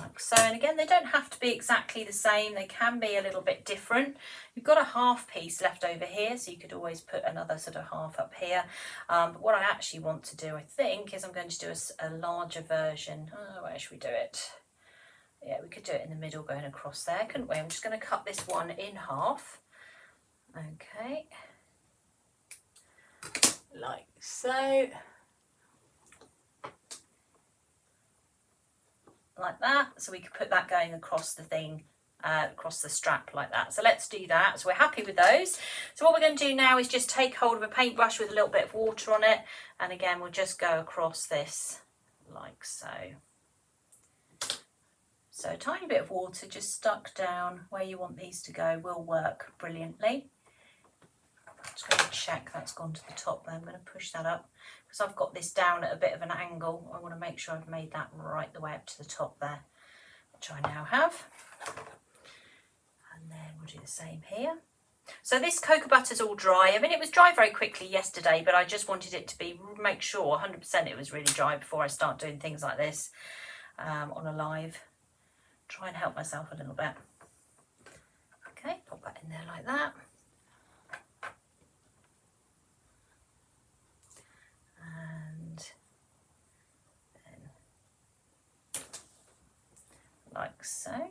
like so. And again, they don't have to be exactly the same, they can be a little bit different. You've got a half piece left over here, so you could always put another sort of half up here. But what I actually want to do, I think, is I'm going to do a larger version. Oh, where should we do it? Yeah, we could do it in the middle going across there, couldn't we? I'm just going to cut this one in half. Okay, like so, like that. So we could put that going across the thing, across the strap like that. So let's do that. So we're happy with those. So what we're going to do now is just take hold of a paintbrush with a little bit of water on it, and again we'll just go across this like so. So a tiny bit of water just stuck down where you want these to go will work brilliantly. I'm just going to check that's gone to the top there. I'm going to push that up because I've got this down at a bit of an angle. I want to make sure I've made that right the way up to the top there, which I now have. And then we'll do the same here. So this cocoa butter's all dry. I mean, it was dry very quickly yesterday, but I just wanted it to be, make sure 100% it was really dry before I start doing things like this on a live. Try and help myself a little bit. Okay, pop that in there like that. And then like so.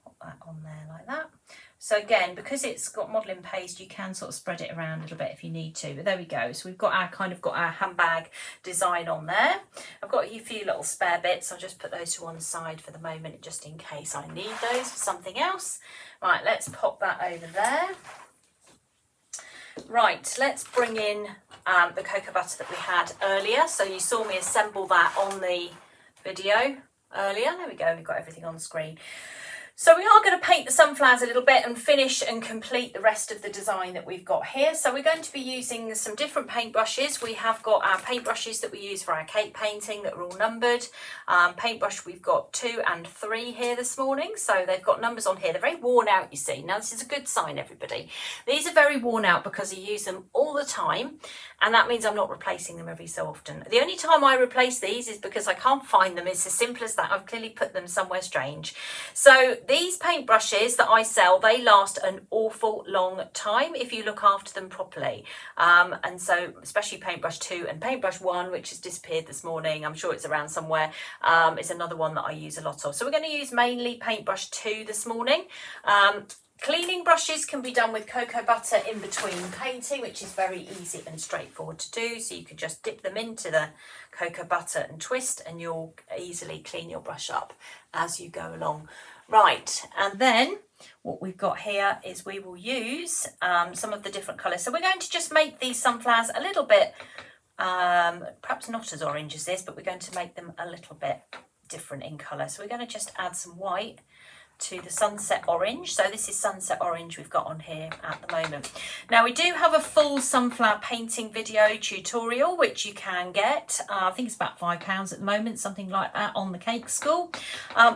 Pop that on there like that. So again, because it's got modelling paste, you can sort of spread it around a little bit if you need to. But there we go. So we've got our got our handbag design on there. I've got a few little spare bits. I'll just put those to one side for the moment, just in case I need those for something else. Right, let's pop that over there. Right, let's bring in the cocoa butter that we had earlier. So you saw me assemble that on the video earlier. There we go. We've got everything on screen. So we are going to paint the sunflowers a little bit and finish and complete the rest of the design that we've got here. So we're going to be using some different paintbrushes. We have got our paintbrushes that we use for our cake painting that are all numbered. Paintbrush, we've got 2 and 3 here this morning. So they've got numbers on here. They're very worn out, you see. Now this is a good sign, everybody. These are very worn out because I use them all the time. And that means I'm not replacing them every so often. The only time I replace these is because I can't find them. It's as simple as that. I've clearly put them somewhere strange. So these paintbrushes that I sell, they last an awful long time if you look after them properly. And so especially paintbrush 2 and paintbrush 1, which has disappeared this morning. I'm sure it's around somewhere. It's another one that I use a lot of. So we're going to use mainly paintbrush 2 this morning. Cleaning brushes can be done with cocoa butter in between painting, which is very easy and straightforward to do. So you can just dip them into the cocoa butter and twist, and you'll easily clean your brush up as you go along. Right, and then what we've got here is we will use some of the different colours. So we're going to just make these sunflowers a little bit, perhaps not as orange as this, but we're going to make them a little bit different in colour. So we're going to just add some white to the sunset orange. So this is sunset orange we've got on here at the moment. Now we do have a full sunflower painting video tutorial which you can get. I think it's about £5 at the moment, something like that, on the Cake School.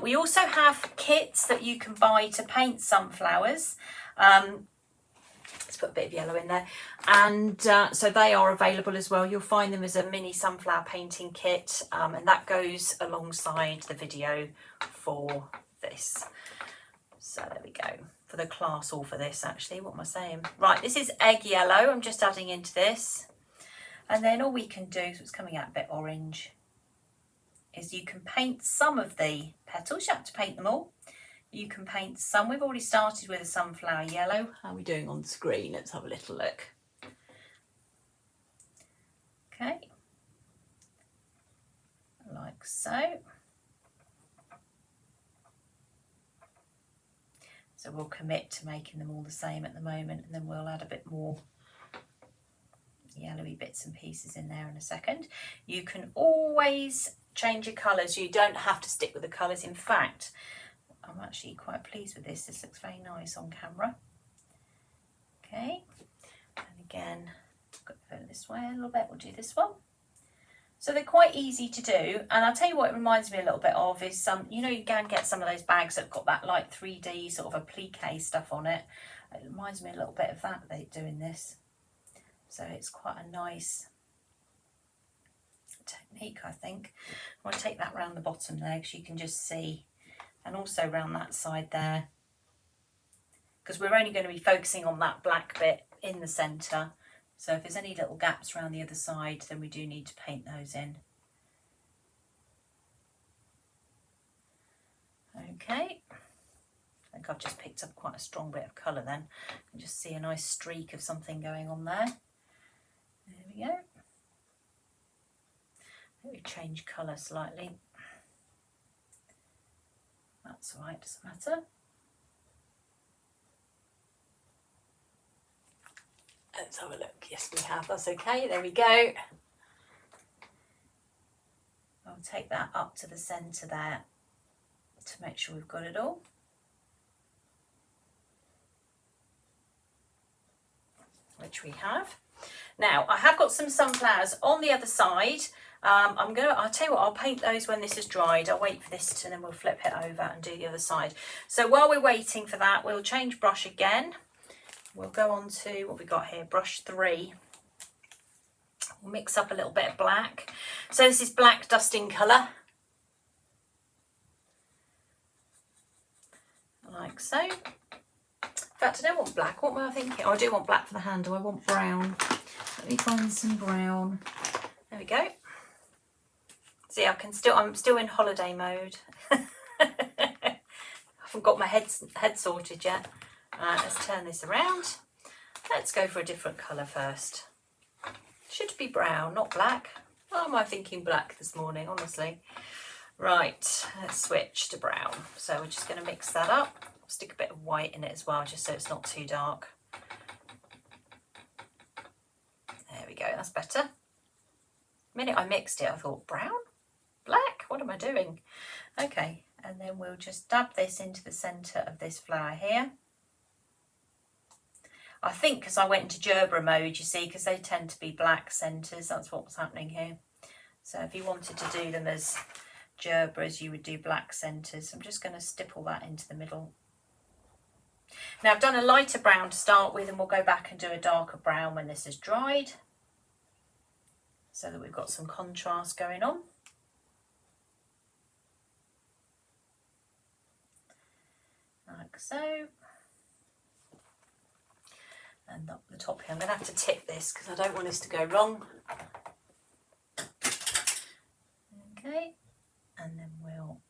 We also have kits that you can buy to paint sunflowers. Let's put a bit of yellow in there. And so they are available as well. You'll find them as a mini sunflower painting kit, and that goes alongside the video for this. So there we go, for the class, or for this actually, what am I saying? Right, this is egg yellow, I'm just adding into this. And then all we can do, so it's coming out a bit orange, is you can paint some of the petals. You have to paint them all. You can paint some. We've already started with a sunflower yellow. How are we doing on the screen? Let's have a little look. Okay, like so. So we'll commit to making them all the same at the moment, and then we'll add a bit more yellowy bits and pieces in there in a second. You can always change your colours. You don't have to stick with the colours. In fact, I'm actually quite pleased with this. This looks very nice on camera. Okay, and again, got to put it this way a little bit. We'll do this one. So they're quite easy to do, and I'll tell you what it reminds me a little bit of is you know, you can get some of those bags that have got that like 3D sort of applique stuff on it. It reminds me a little bit of that, they're doing this. So it's quite a nice technique, I think. I want to take that round the bottom there because you can just see, and also round that side there, because we're only going to be focusing on that black bit in the centre. So if there's any little gaps around the other side, then we do need to paint those in. Okay, I think I've just picked up quite a strong bit of colour then. You can just see a nice streak of something going on there. There we go. Let me change colour slightly. That's all right, doesn't matter. Let's have a look. Yes, we have. That's okay. There we go. I'll take that up to the centre there to make sure we've got it all. Which we have. Now, I have got some sunflowers on the other side. I'll tell you what, I'll paint those when this is dried. I'll wait for this and then we'll flip it over and do the other side. So while we're waiting for that, we'll change brush again. we'll go on to what we got here, brush 3. We'll mix up a little bit of black. So this is black dusting colour. Like so. In fact, I don't want black. What am I thinking? Oh, I do want black for the handle. I want brown. Let me find some brown. There we go. See, I'm still in holiday mode. I haven't got my head sorted yet. Right, let's turn this around. Let's go for a different colour first. Should be brown, not black. Why am I thinking black this morning, honestly? Right, let's switch to brown. So we're just going to mix that up. I'll stick a bit of white in it as well, just so it's not too dark. There we go, that's better. The minute I mixed it, I thought, brown? Black? What am I doing? Okay, and then we'll just dab this into the centre of this flower here. I think because I went into Gerber mode, you see, because they tend to be black centres. That's what was happening here. So if you wanted to do them as Gerbers, you would do black centres. I'm just going to stipple that into the middle. Now I've done a lighter brown to start with, and we'll go back and do a darker brown when this is dried, so that we've got some contrast going on. Like so. And up the top here, I'm going to have to tip this because I don't want this to go wrong. Okay, and then we'll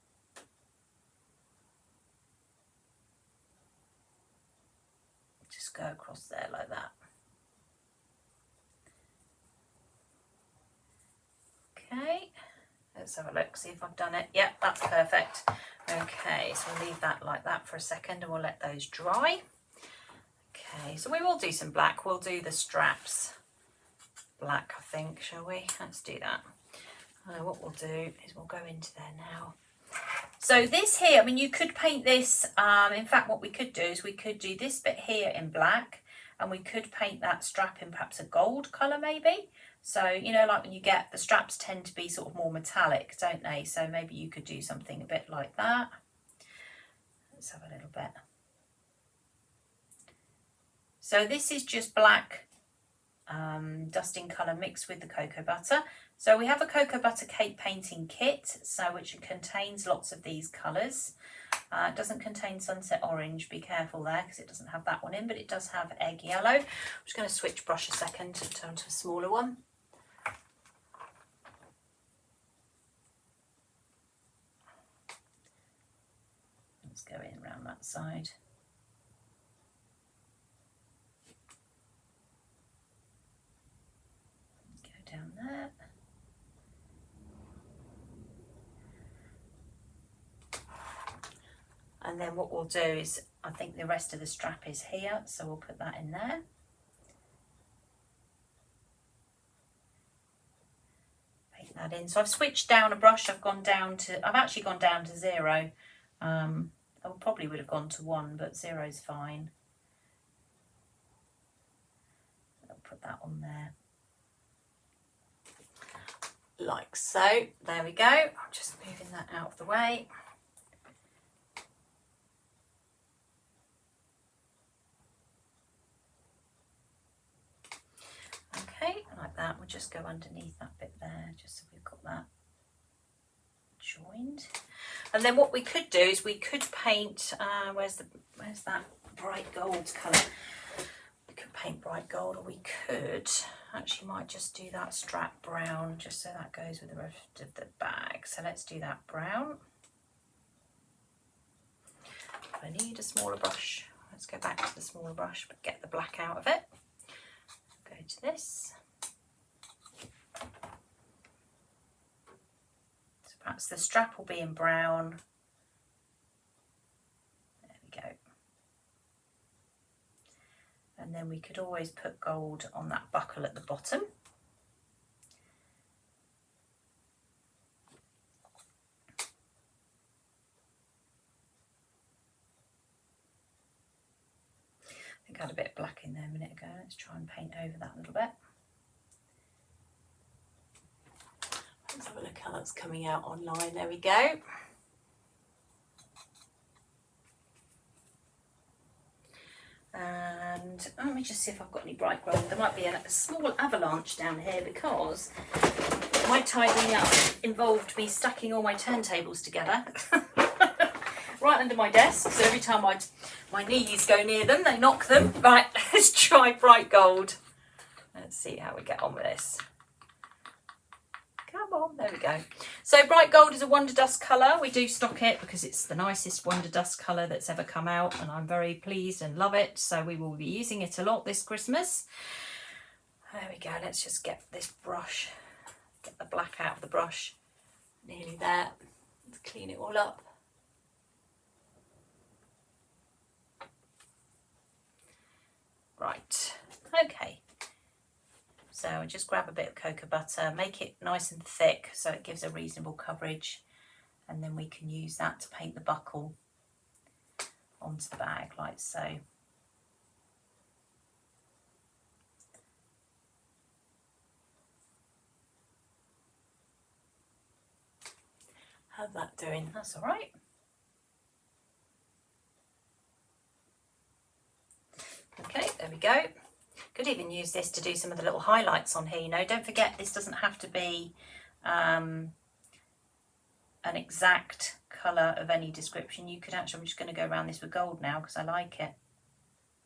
just go across there like that. Okay, let's have a look, see if I've done it. Yep, that's perfect. Okay, so we'll leave that like that for a second and we'll let those dry. Okay, so we will do some black. We'll do the straps black, I think, shall we? Let's do that. What we'll do is we'll go into there now. So this here, I mean, you could paint this. In fact, what we could do is we could do this bit here in black, and we could paint that strap in perhaps a gold colour maybe. So, you know, like when you get, the straps tend to be sort of more metallic, don't they? So maybe you could do something a bit like that. Let's have a little bit. So this is just black dusting colour mixed with the cocoa butter. So we have a cocoa butter cake painting kit, so which contains lots of these colours. It doesn't contain sunset orange, be careful there because it doesn't have that one in, but it does have egg yellow. I'm just going to switch brush a second to turn to a smaller one. Let's go in around that side. Go down there. And then what we'll do is, I think the rest of the strap is here, so we'll put that in there. Paint that in. So I've switched down a brush. I've actually gone down to 0. I probably would have gone to 1, but 0 is fine. I'll put that on there. Like so. There we go. I'm just moving that out of the way. Okay, like that. We'll just go underneath that bit there, just so we've got that joined. And then what we could do is we could paint, where's that bright gold colour? We could paint bright gold, or we could, actually might just do that strap brown, just so that goes with the rest of the bag. So let's do that brown. I need a smaller brush. Let's go back to the smaller brush, but get the black out of it. Go to this. So perhaps the strap will be in brown. There we go. And then we could always put gold on that buckle at the bottom. I think I had a bit of black in there a minute ago. Let's try and paint over that a little bit. Let's have a look how that's coming out online. There we go. And And let me just see if I've got any bright gold. There might be a small avalanche down here because my tidying up involved me stacking all my turntables together right under my desk. So every time my knees go near them, they knock them. Right, let's try bright gold. Let's see how we get on with this. Come on, there we go. So bright gold is a Wonder Dust colour. We do stock it because it's the nicest Wonder Dust colour that's ever come out, and I'm very pleased and love it. So we will be using it a lot this Christmas. There we go. Let's just get this brush, get the black out of the brush. Nearly there. Let's clean it all up. Right, okay. So just grab a bit of cocoa butter, make it nice and thick so it gives a reasonable coverage, and then we can use that to paint the buckle onto the bag like so. How's that doing? That's all right. Okay, there we go. Could even use this to do some of the little highlights on here, you know. Don't forget, this doesn't have to be an exact colour of any description. You could actually, I'm just going to go around this with gold now because I like it.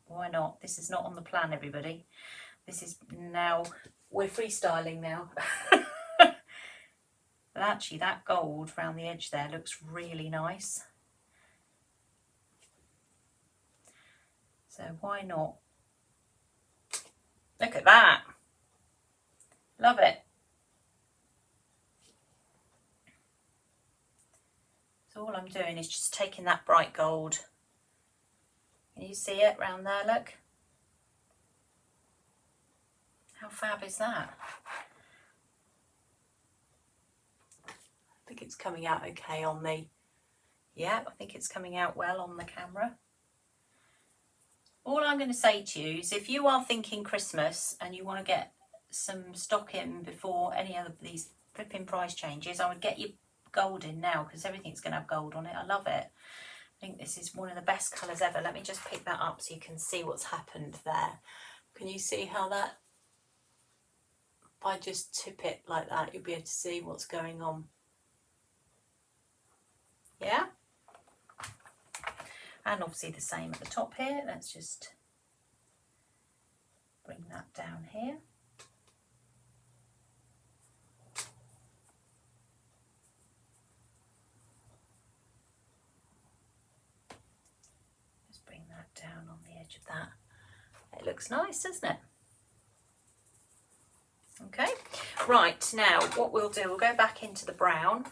Why not? This is not on the plan, everybody. This is now, we're freestyling now. But actually that gold around the edge there looks really nice. So why not? Look at that. Love it. So all I'm doing is just taking that bright gold. Can you see it round there? Look. How fab is that? I think it's coming out okay on the, yeah, I think it's coming out well on the camera. All I'm going to say to you is if you are thinking Christmas and you want to get some stock in before any of these flipping price changes, I would get your gold in now because everything's going to have gold on it. I love it. I think this is one of the best colours ever. Let me just pick that up so you can see what's happened there. Can you see how that, if I just tip it like that, you'll be able to see what's going on. Yeah? And obviously the same at the top here. Let's just bring that down here. Just bring that down on the edge of that. It looks nice, doesn't it? Okay, right, now what we'll do, we'll go back into the brown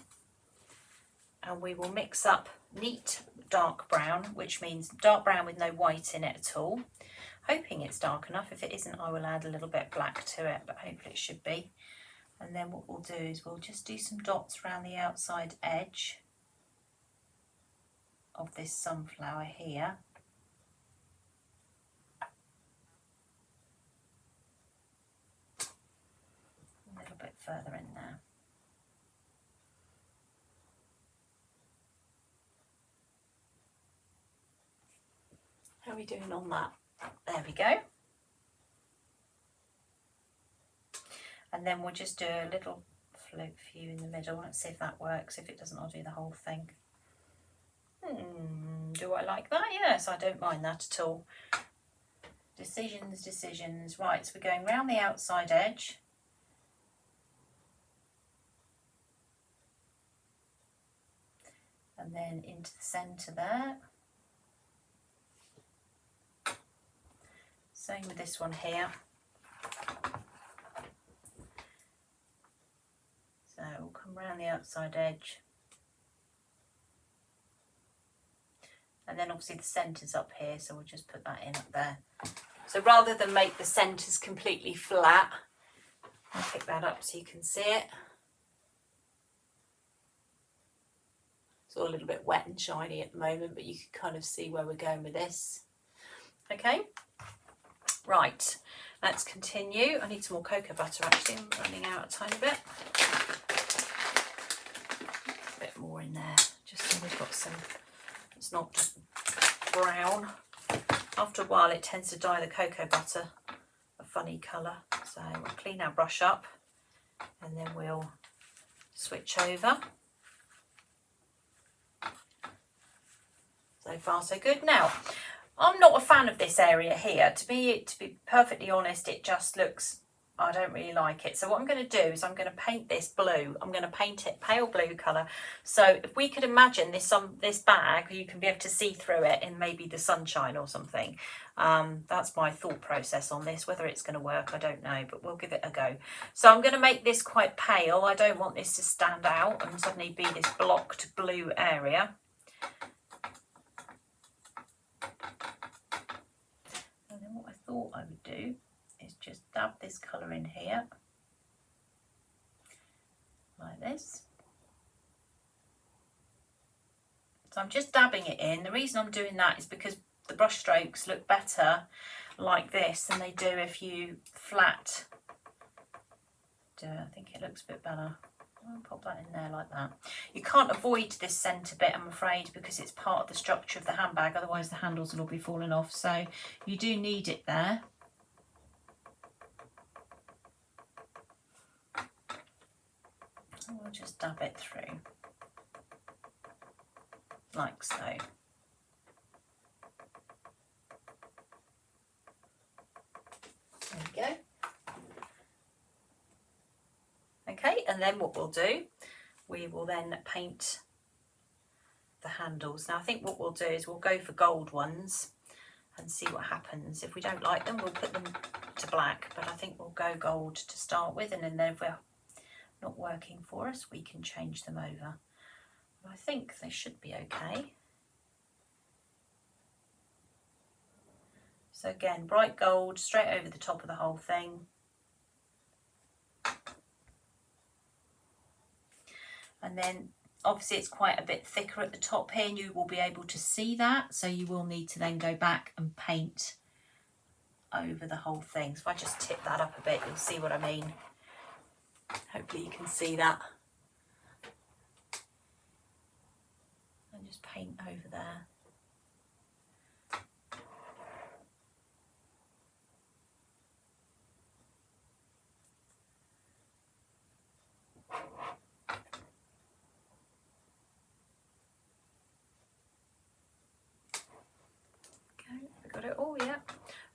and we will mix up neat dark brown, which means dark brown with no white in it at all. Hoping it's dark enough. If it isn't, I will add a little bit black to it, but hopefully it should be. And then what we'll do is we'll just do some dots around the outside edge of this sunflower here. A little bit further in there. How are we doing on that? There we go. And then we'll just do a little float few in the middle. Let's see if that works. If it doesn't, I'll do the whole thing. Do I like that? Yes, I don't mind that at all. Decisions, decisions. Right, so we're going round the outside edge. And then into the centre there. Same with this one here. So we'll come around the outside edge. And then obviously the centre's up here, so we'll just put that in up there. So rather than make the centres completely flat, I'll pick that up so you can see it. It's all a little bit wet and shiny at the moment, but you can kind of see where we're going with this. Okay. Right, let's continue. I need some more cocoa butter actually, I'm running out a tiny bit. A bit more in there, just so we've got some, it's not just brown. after a while it tends to dye the cocoa butter a funny colour. So we'll clean our brush up and then we'll switch over. So far so good. Now, I'm not a fan of this area here. To be perfectly honest, it just looks, I don't really like it. So what I'm going to do is I'm going to paint this blue. I'm going to paint it pale blue colour. So if we could imagine this bag, you can be able to see through it in maybe the sunshine or something. That's my thought process on this. Whether it's going to work, I don't know, but we'll give it a go. So I'm going to make this quite pale. I don't want this to stand out and suddenly be this blocked blue area. What I thought I would do is just dab this colour in here, like this. So I'm just dabbing it in. The reason I'm doing that is because the brush strokes look better like this than they do if you flat do it. I think it looks a bit better. I'll pop that in there like that. You can't avoid this centre bit, I'm afraid, because it's part of the structure of the handbag, otherwise the handles will all be falling off, so you do need it there. And we'll just dab it through, like so. There we go. Okay, and then what we'll do, we will then paint the handles. Now I think what we'll do is we'll go for gold ones and see what happens. If we don't like them, we'll put them to black, but I think we'll go gold to start with, and then if they're not working for us, we can change them over. I think they should be okay. So again, bright gold straight over the top of the whole thing. And then obviously it's quite a bit thicker at the top here, and you will be able to see that. So you will need to then go back and paint over the whole thing. So if I just tip that up a bit, you'll see what I mean. Hopefully you can see that. And just paint over there. Got it all, yeah.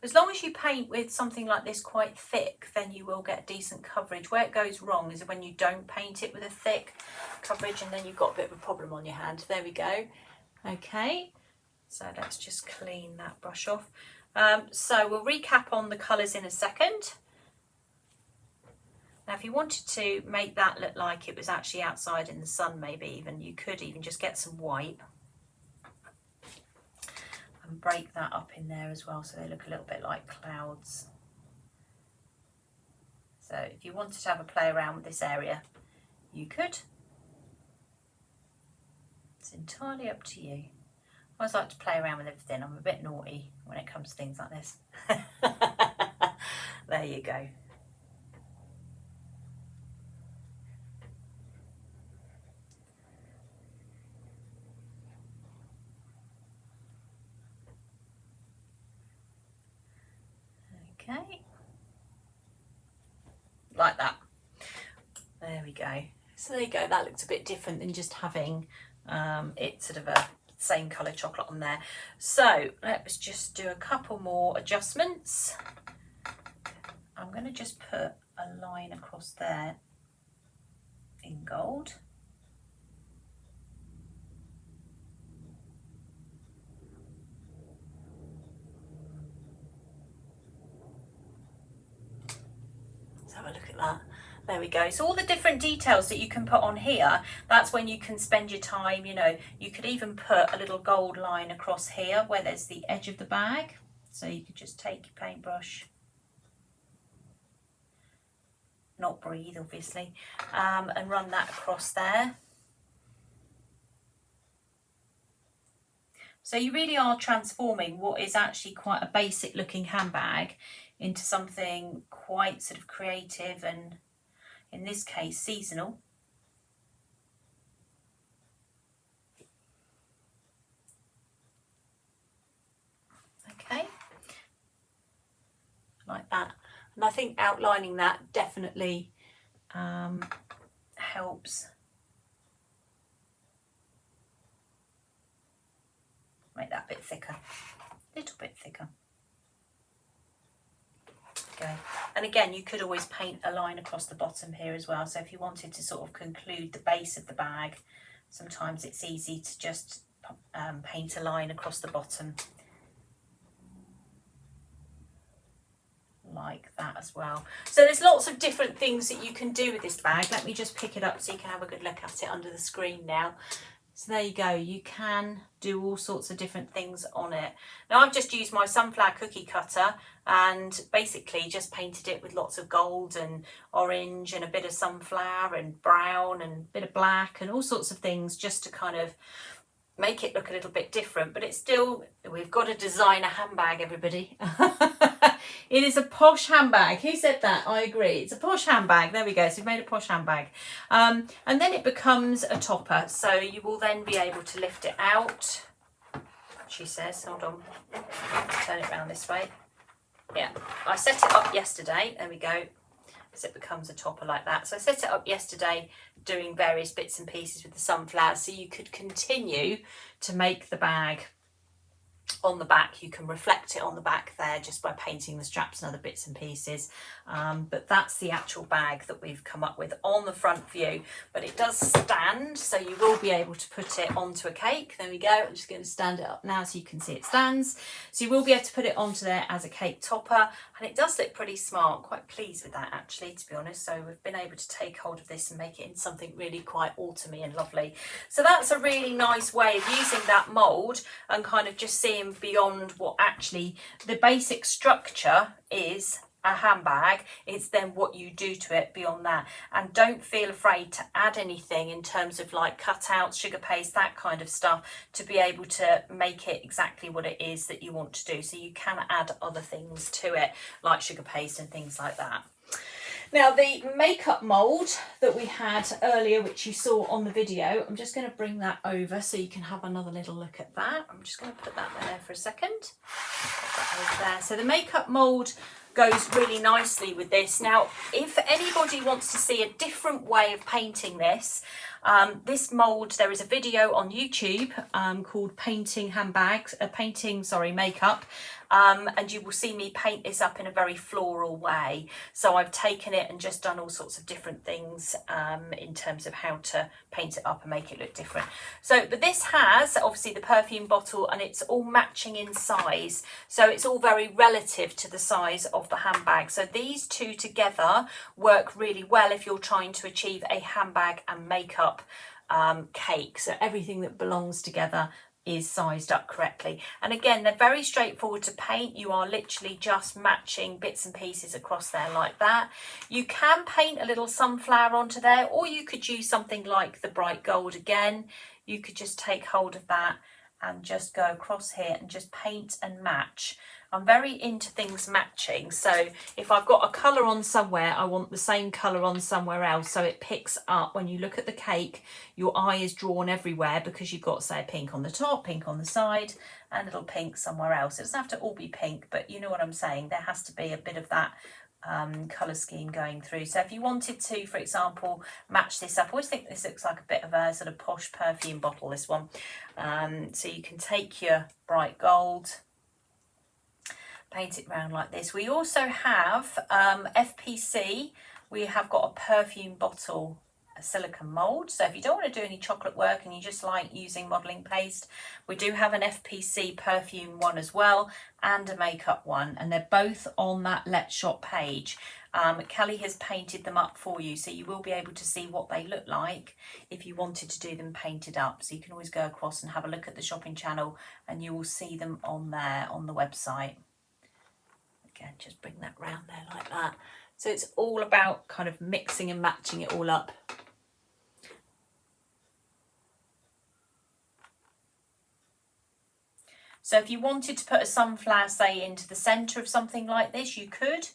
As long as you paint with something like this quite thick, then you will get decent coverage. Where it goes wrong is when you don't paint it with a thick coverage, and then you've got a bit of a problem on your hand. There we go. Okay, so let's just clean that brush off. So we'll recap on the colours in a second. Now if you wanted to make that look like it was actually outside in the sun, maybe even, you could even just get some white and break that up in there as well, so they look a little bit like clouds. So if you wanted to have a play around with this area, you could. It's entirely up to you. I always like to play around with everything. I'm a bit naughty when it comes to things like this. There you go. Okay, like that. There we go. So there you go, that looks a bit different than just having it sort of a same colour chocolate on there. So let's just do a couple more adjustments. I'm going to just put a line across there in gold. Have a look at that. There we go. So all the different details that you can put on here, that's when you can spend your time. You know, you could even put a little gold line across here where there's the edge of the bag. So you could just take your paintbrush, not breathe obviously, and run that across there. So you really are transforming what is actually quite a basic looking handbag into something quite sort of creative and, in this case, seasonal. Okay, And I think outlining that definitely helps make that a bit thicker, a little bit thicker. Okay. And again, you could always paint a line across the bottom here as well. So if you wanted to sort of conclude the base of the bag, sometimes it's easy to just paint a line across the bottom like that as well. So there's lots of different things that you can do with this bag. Let me just pick it up so you can have a good look at it under the screen now. So there you go, you can do all sorts of different things on it. Now I've just used my sunflower cookie cutter and basically just painted it with lots of gold and orange and a bit of sunflower and brown and a bit of black and all sorts of things, just to kind of make it look a little bit different. But it's still, we've got to design a handbag, everybody. It is a posh handbag. Who said that? I agree. It's a posh handbag. There we go. So we've made a posh handbag. And then it becomes a topper. So you will then be able to lift it out. She says, hold on, turn it around this way. Yeah, I set it up yesterday. There we go. So it becomes a topper like that. So I set it up yesterday doing various bits and pieces with the sunflower, so you could continue to make the bag on the back. You can reflect it on the back there just by painting the straps and other bits and pieces, but that's the actual bag that we've come up with on the front view. But it does stand, so you will be able to put it onto a cake. There we go. I'm just going to stand it up now so you can see it stands. So you will be able to put it onto there as a cake topper, and it does look pretty smart. Quite pleased with that, actually, to be honest. So we've been able to take hold of this and make it in something really quite autumny and lovely. So that's a really nice way of using that mould and kind of just seeing beyond what actually the basic structure is a handbag. It's then what you do to it beyond that. And don't feel afraid to add anything in terms of like cutouts, sugar paste, that kind of stuff, to be able to make it exactly what it is that you want to do. So you can add other things to it, like sugar paste and things like that. Now the makeup mould that we had earlier, which you saw on the video, I'm just going to bring that over so you can have another little look at that. I'm just going to put that there for a second. Put that over there. So the makeup mould goes really nicely with this. Now, if anybody wants to see a different way of painting this, this mould, there is a video on YouTube called Painting Makeup. And you will see me paint this up in a very floral way. So I've taken it and just done all sorts of different things in terms of how to paint it up and make it look different. So, but this has obviously the perfume bottle, and it's all matching in size. So it's all very relative to the size of the handbag. So these two together work really well if you're trying to achieve a handbag and makeup cake. So everything that belongs together is sized up correctly. And again, they're very straightforward to paint. You are literally just matching bits and pieces across there like that. You can paint a little sunflower onto there, or you could use something like the bright gold again. You could just take hold of that and just go across here and just paint and match. I'm very into things matching, so if I've got a colour on somewhere, I want the same colour on somewhere else, so it picks up. When you look at the cake, your eye is drawn everywhere because you've got, say, pink on the top, pink on the side, and a little pink somewhere else. It doesn't have to all be pink, but you know what I'm saying. There has to be a bit of that colour scheme going through. So if you wanted to, for example, match this up, I always think this looks like a bit of a sort of posh perfume bottle, this one. So you can take your bright gold, paint it round like this. We also have FPC. We have got a perfume bottle, a silicone mould. So if you don't want to do any chocolate work and you just like using modelling paste, we do have an FPC perfume one as well, and a makeup one, and they're both on that Let's Shop page. Kelly has painted them up for you, so you will be able to see what they look like if you wanted to do them painted up. So you can always go across and have a look at the shopping channel and you will see them on there on the website. Again, just bring that round there like that. So it's all about kind of mixing and matching it all up. So if you wanted to put a sunflower, say, into the centre of something like this, you could.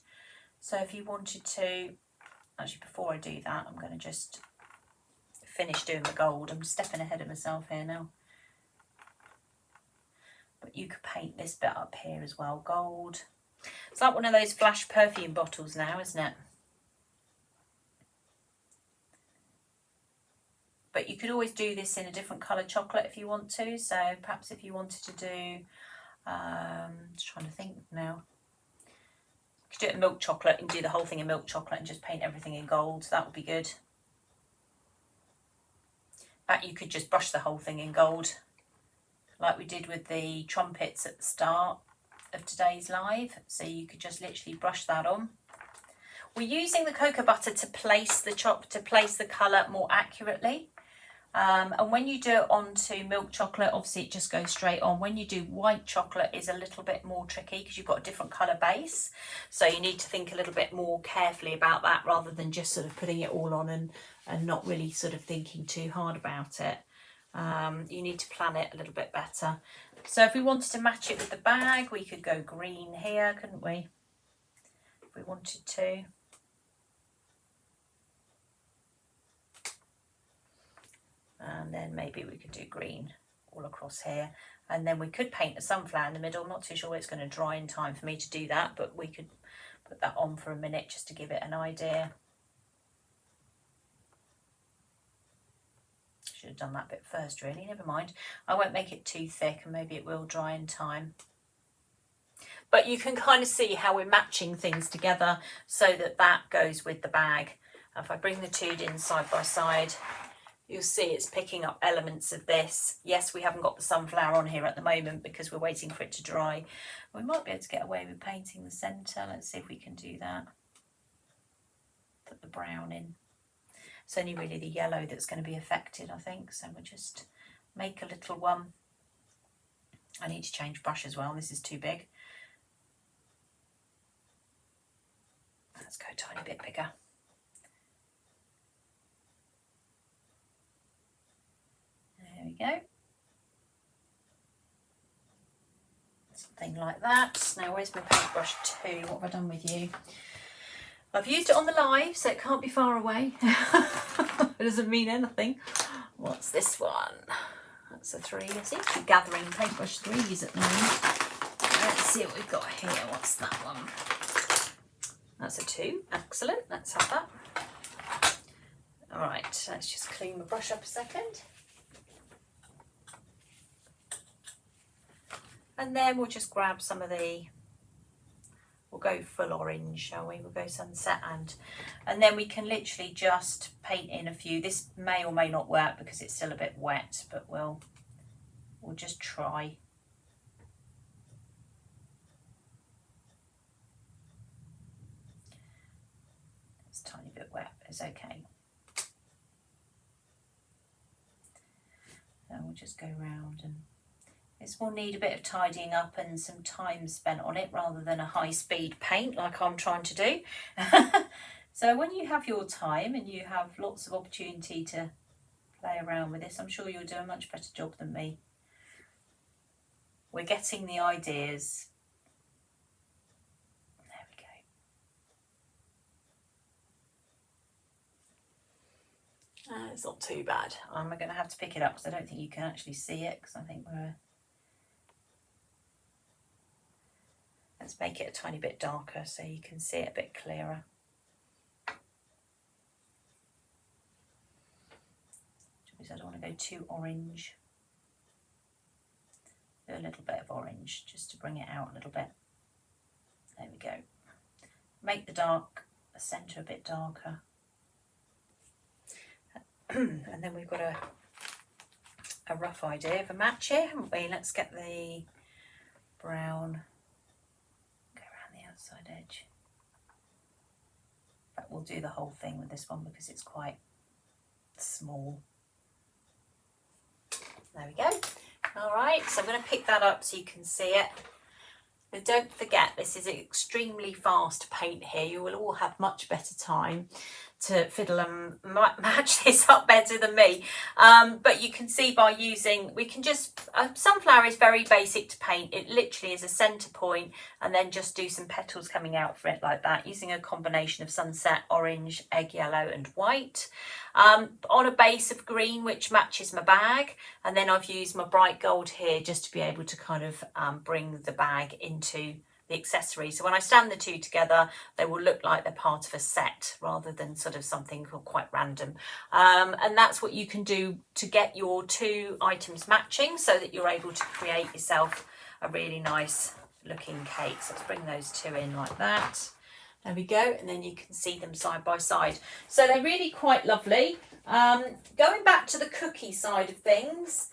So if you wanted to, actually before I do that, I'm going to just finish doing the gold. I'm stepping ahead of myself here now. But you could paint this bit up here as well, gold. It's like one of those flash perfume bottles now, isn't it? But you could always do this in a different colour chocolate if you want to. So perhaps if you wanted to do, just trying to think now. You could do it in milk chocolate and do the whole thing in milk chocolate and just paint everything in gold. That would be good. In fact, you could just brush the whole thing in gold, like we did with the trumpets at the start of today's live. So you could just literally brush that on. We're using the cocoa butter to place the colour more accurately. And when you do it onto milk chocolate, obviously it just goes straight on. When you do white chocolate, is a little bit more tricky because you've got a different colour base. So you need to think a little bit more carefully about that rather than just sort of putting it all on and not really sort of thinking too hard about it. You need to plan it a little bit better. So if we wanted to match it with the bag, we could go green here, couldn't we? If we wanted to. And then maybe we could do green all across here. And then we could paint a sunflower in the middle. I'm not too sure it's going to dry in time for me to do that, but we could put that on for a minute just to give it an idea. Should have done that bit first, really. Never mind. I won't make it too thick and maybe it will dry in time. But you can kind of see how we're matching things together so that that goes with the bag. If I bring the two in side by side, you'll see it's picking up elements of this. Yes, we haven't got the sunflower on here at the moment because we're waiting for it to dry. We might be able to get away with painting the centre. Let's see if we can do that. Put the brown in. It's only really the yellow that's going to be affected, I think. So we'll just make a little one. I need to change brush as well. This is too big. Let's go a tiny bit bigger. There we go. Something like that. Now, where's my paintbrush 2? What have I done with you? I've used it on the live, so it can't be far away. It doesn't mean anything. What's this one? That's a 3. I seem to be gathering paintbrush 3s at the moment. Let's see what we've got here. What's that one? That's a 2. Excellent. Let's have that. All right, let's just clean my brush up a second. And then we'll just grab some of the, we'll go full orange, shall we? We'll go sunset and then we can literally just paint in a few. This may or may not work because it's still a bit wet, but we'll just try. It's a tiny bit wet, but it's okay. And we'll just go round, and this will need a bit of tidying up and some time spent on it rather than a high-speed paint like I'm trying to do. So when you have your time and you have lots of opportunity to play around with this, I'm sure you'll do a much better job than me. We're getting the ideas. There we go. It's not too bad. I'm going to have to pick it up because I don't think you can actually see it because I think we're... Let's make it a tiny bit darker so you can see it a bit clearer. I don't want to go too orange. Do a little bit of orange just to bring it out a little bit. There we go. Make the centre a bit darker. And then we've got a rough idea of a match here, haven't we? Let's get the brown. Side edge. But we'll do the whole thing with this one because it's quite small. There we go. All right, so I'm going to pick that up so you can see it. But don't forget, this is an extremely fast paint here. You will all have much better time to fiddle and match this up better than me. But you can see by using, we can just, sunflower is very basic to paint. It literally is a centre point and then just do some petals coming out for it like that, using a combination of sunset, orange, egg yellow and white. On a base of green, which matches my bag. And then I've used my bright gold here just to be able to kind of bring the bag into the accessory. So when I stand the two together, they will look like they're part of a set rather than sort of something quite random. And that's what you can do to get your two items matching so that you're able to create yourself a really nice looking cake. So let's bring those two in like that. There we go, and then you can see them side by side. So they're really quite lovely. Going back to the cookie side of things,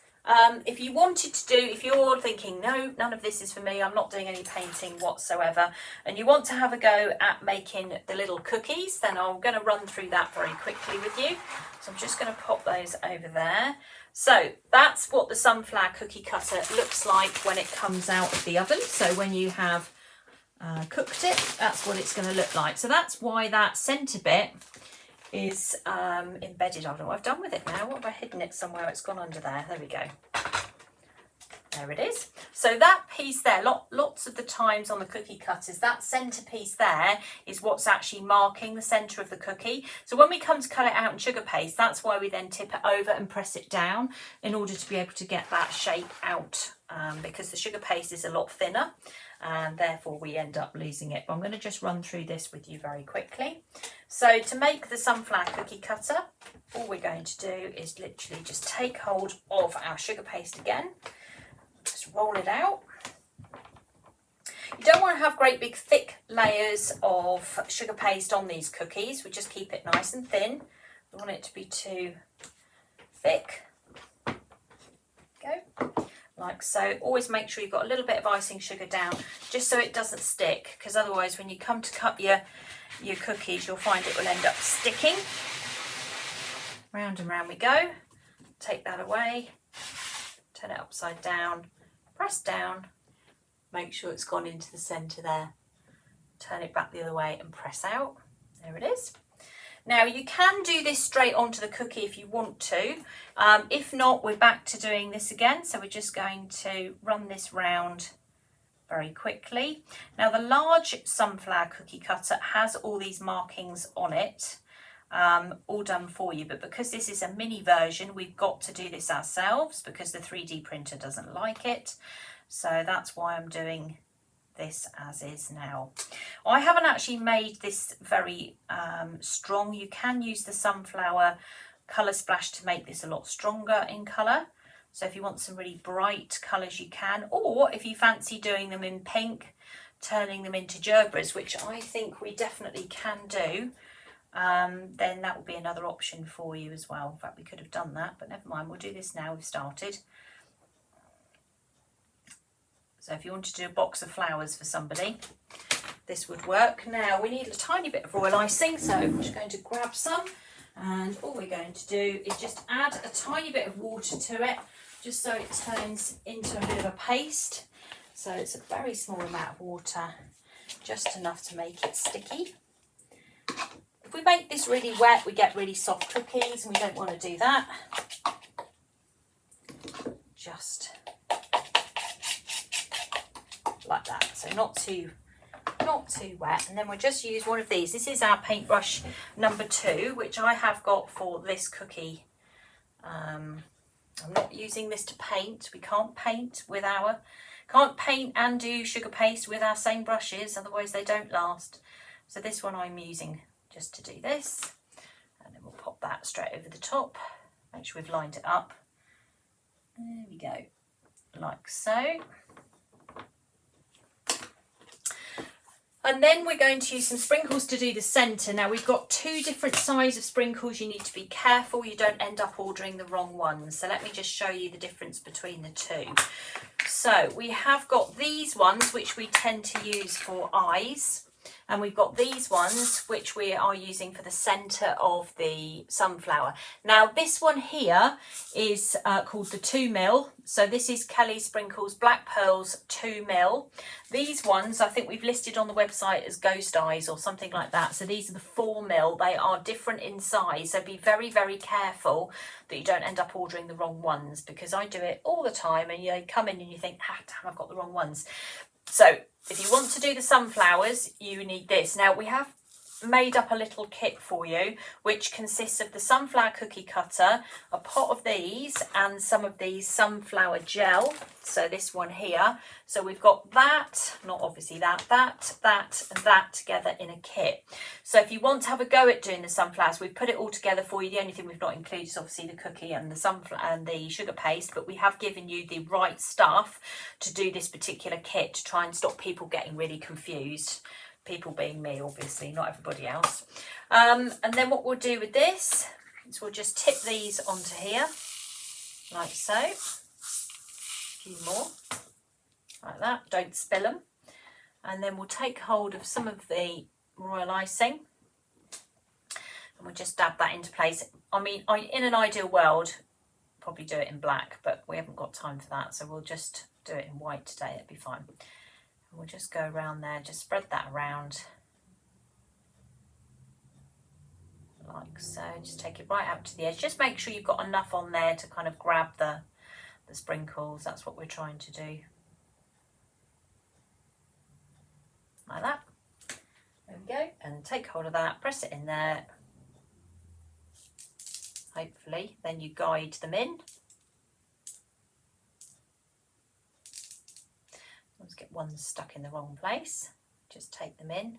if you wanted to do, if you're thinking, no, none of this is for me, I'm not doing any painting whatsoever, and you want to have a go at making the little cookies, then I'm going to run through that very quickly with you. So I'm just going to pop those over there. So that's what the sunflower cookie cutter looks like when it comes out of the oven. So when you have cooked it, that's what it's going to look like. So that's why that centre bit is embedded. I don't know what I've done with it now. What have I hidden it somewhere? It's gone under there. There we go. There it is. So that piece there, lots of the times on the cookie cutters, that centre piece there is what's actually marking the centre of the cookie. So when we come to cut it out in sugar paste, that's why we then tip it over and press it down in order to be able to get that shape out, because the sugar paste is a lot thinner and therefore we end up losing it. But I'm going to just run through this with you very quickly. So to make the sunflower cookie cutter, all we're going to do is literally just take hold of our sugar paste again. Just roll it out. You don't want to have great big thick layers of sugar paste on these cookies. We just keep it nice and thin. We don't want it to be too thick. Go. Like so. Always make sure you've got a little bit of icing sugar down just so it doesn't stick, because otherwise when you come to cut your cookies you'll find it will end up sticking. Round and round we go. Take that away. Turn it upside down. Press down, make sure it's gone into the centre there. Turn it back the other way and press out. There it is. Now you can do this straight onto the cookie if you want to. If not, we're back to doing this again. So we're just going to run this round very quickly. Now the large sunflower cookie cutter has all these markings on it. All done for you, but because this is a mini version we've got to do this ourselves because the 3D printer doesn't like it, so that's why I'm doing this as is now. I haven't actually made this very strong. You can use the sunflower colour splash to make this a lot stronger in colour, so if you want some really bright colours you can, or if you fancy doing them in pink, turning them into gerbers, which I think we definitely can do, then that will be another option for you as well. In fact, we could have done that, but never mind, we'll do this now we've started. So if you want to do a box of flowers for somebody, this would work. Now we need a tiny bit of royal icing, so I'm just going to grab some, and all we're going to do is just add a tiny bit of water to it, just so it turns into a bit of a paste. So it's a very small amount of water, just enough to make it sticky. If we make this really wet, we get really soft cookies, and we don't want to do that. Just like that. So not too wet. And then we'll just use one of these. This is our paintbrush number 2, which I have got for this cookie. I'm not using this to paint. We can't paint and do sugar paste with our same brushes, otherwise they don't last. So this one I'm using just to do this, and then we'll pop that straight over the top. Make sure we've lined it up. There we go, like so. And then we're going to use some sprinkles to do the centre. Now we've got 2 different sizes of sprinkles. You need to be careful you don't end up ordering the wrong ones. So let me just show you the difference between the 2. So we have got these ones which we tend to use for eyes. And we've got these ones which we are using for the centre of the sunflower. Now this one here is called the 2mm. So this is Kelly Sprinkles Black Pearls 2mm. These ones I think we've listed on the website as ghost eyes or something like that. So these are the 4mm. They are different in size. So be very, very careful that you don't end up ordering the wrong ones, because I do it all the time and you come in and you think, ah, damn, I've got the wrong ones. So if you want to do the sunflowers, you need this. Now we have made up a little kit for you, which consists of the sunflower cookie cutter, a pot of these, and some of these sunflower gel. So this one here. So we've got that, not obviously that, and that together in a kit. So if you want to have a go at doing the sunflowers, we've put it all together for you. The only thing we've not included is obviously the cookie and the sunflower and the sugar paste, but we have given you the right stuff to do this particular kit to try and stop people getting really confused. People being me, obviously, not everybody else. And then what we'll do with this is we'll just tip these onto here, like so. A few more, like that, don't spill them. And then we'll take hold of some of the royal icing and we'll just dab that into place. I mean, in an ideal world, probably do it in black, but we haven't got time for that, so we'll just do it in white today, it'll be fine. We'll just go around there, just spread that around like so. Just take it right out to the edge. Just make sure you've got enough on there to kind of grab the sprinkles. That's what we're trying to do. Like that. There we go. And take hold of that, press it in there. Hopefully, then you guide them in. Let's get one stuck in the wrong place. Just take them in.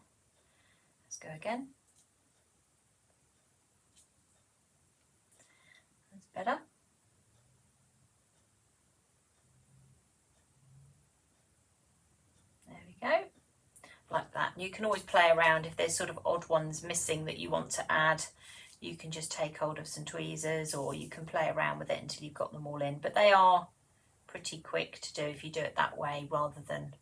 Let's go again. That's better. There we go. Like that. You can always play around if there's sort of odd ones missing that you want to add. You can just take hold of some tweezers, or you can play around with it until you've got them all in. But they are pretty quick to do if you do it that way rather than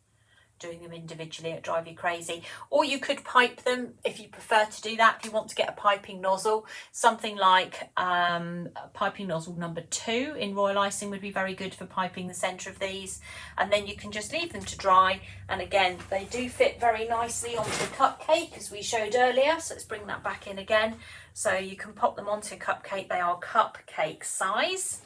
doing them individually. It'd drive you crazy. Or you could pipe them if you prefer to do that. If you want to get a piping nozzle, something like piping nozzle number 2 in royal icing would be very good for piping the centre of these. And then you can just leave them to dry. And again, they do fit very nicely onto a cupcake as we showed earlier. So let's bring that back in again. So you can pop them onto a cupcake. They are cupcake size.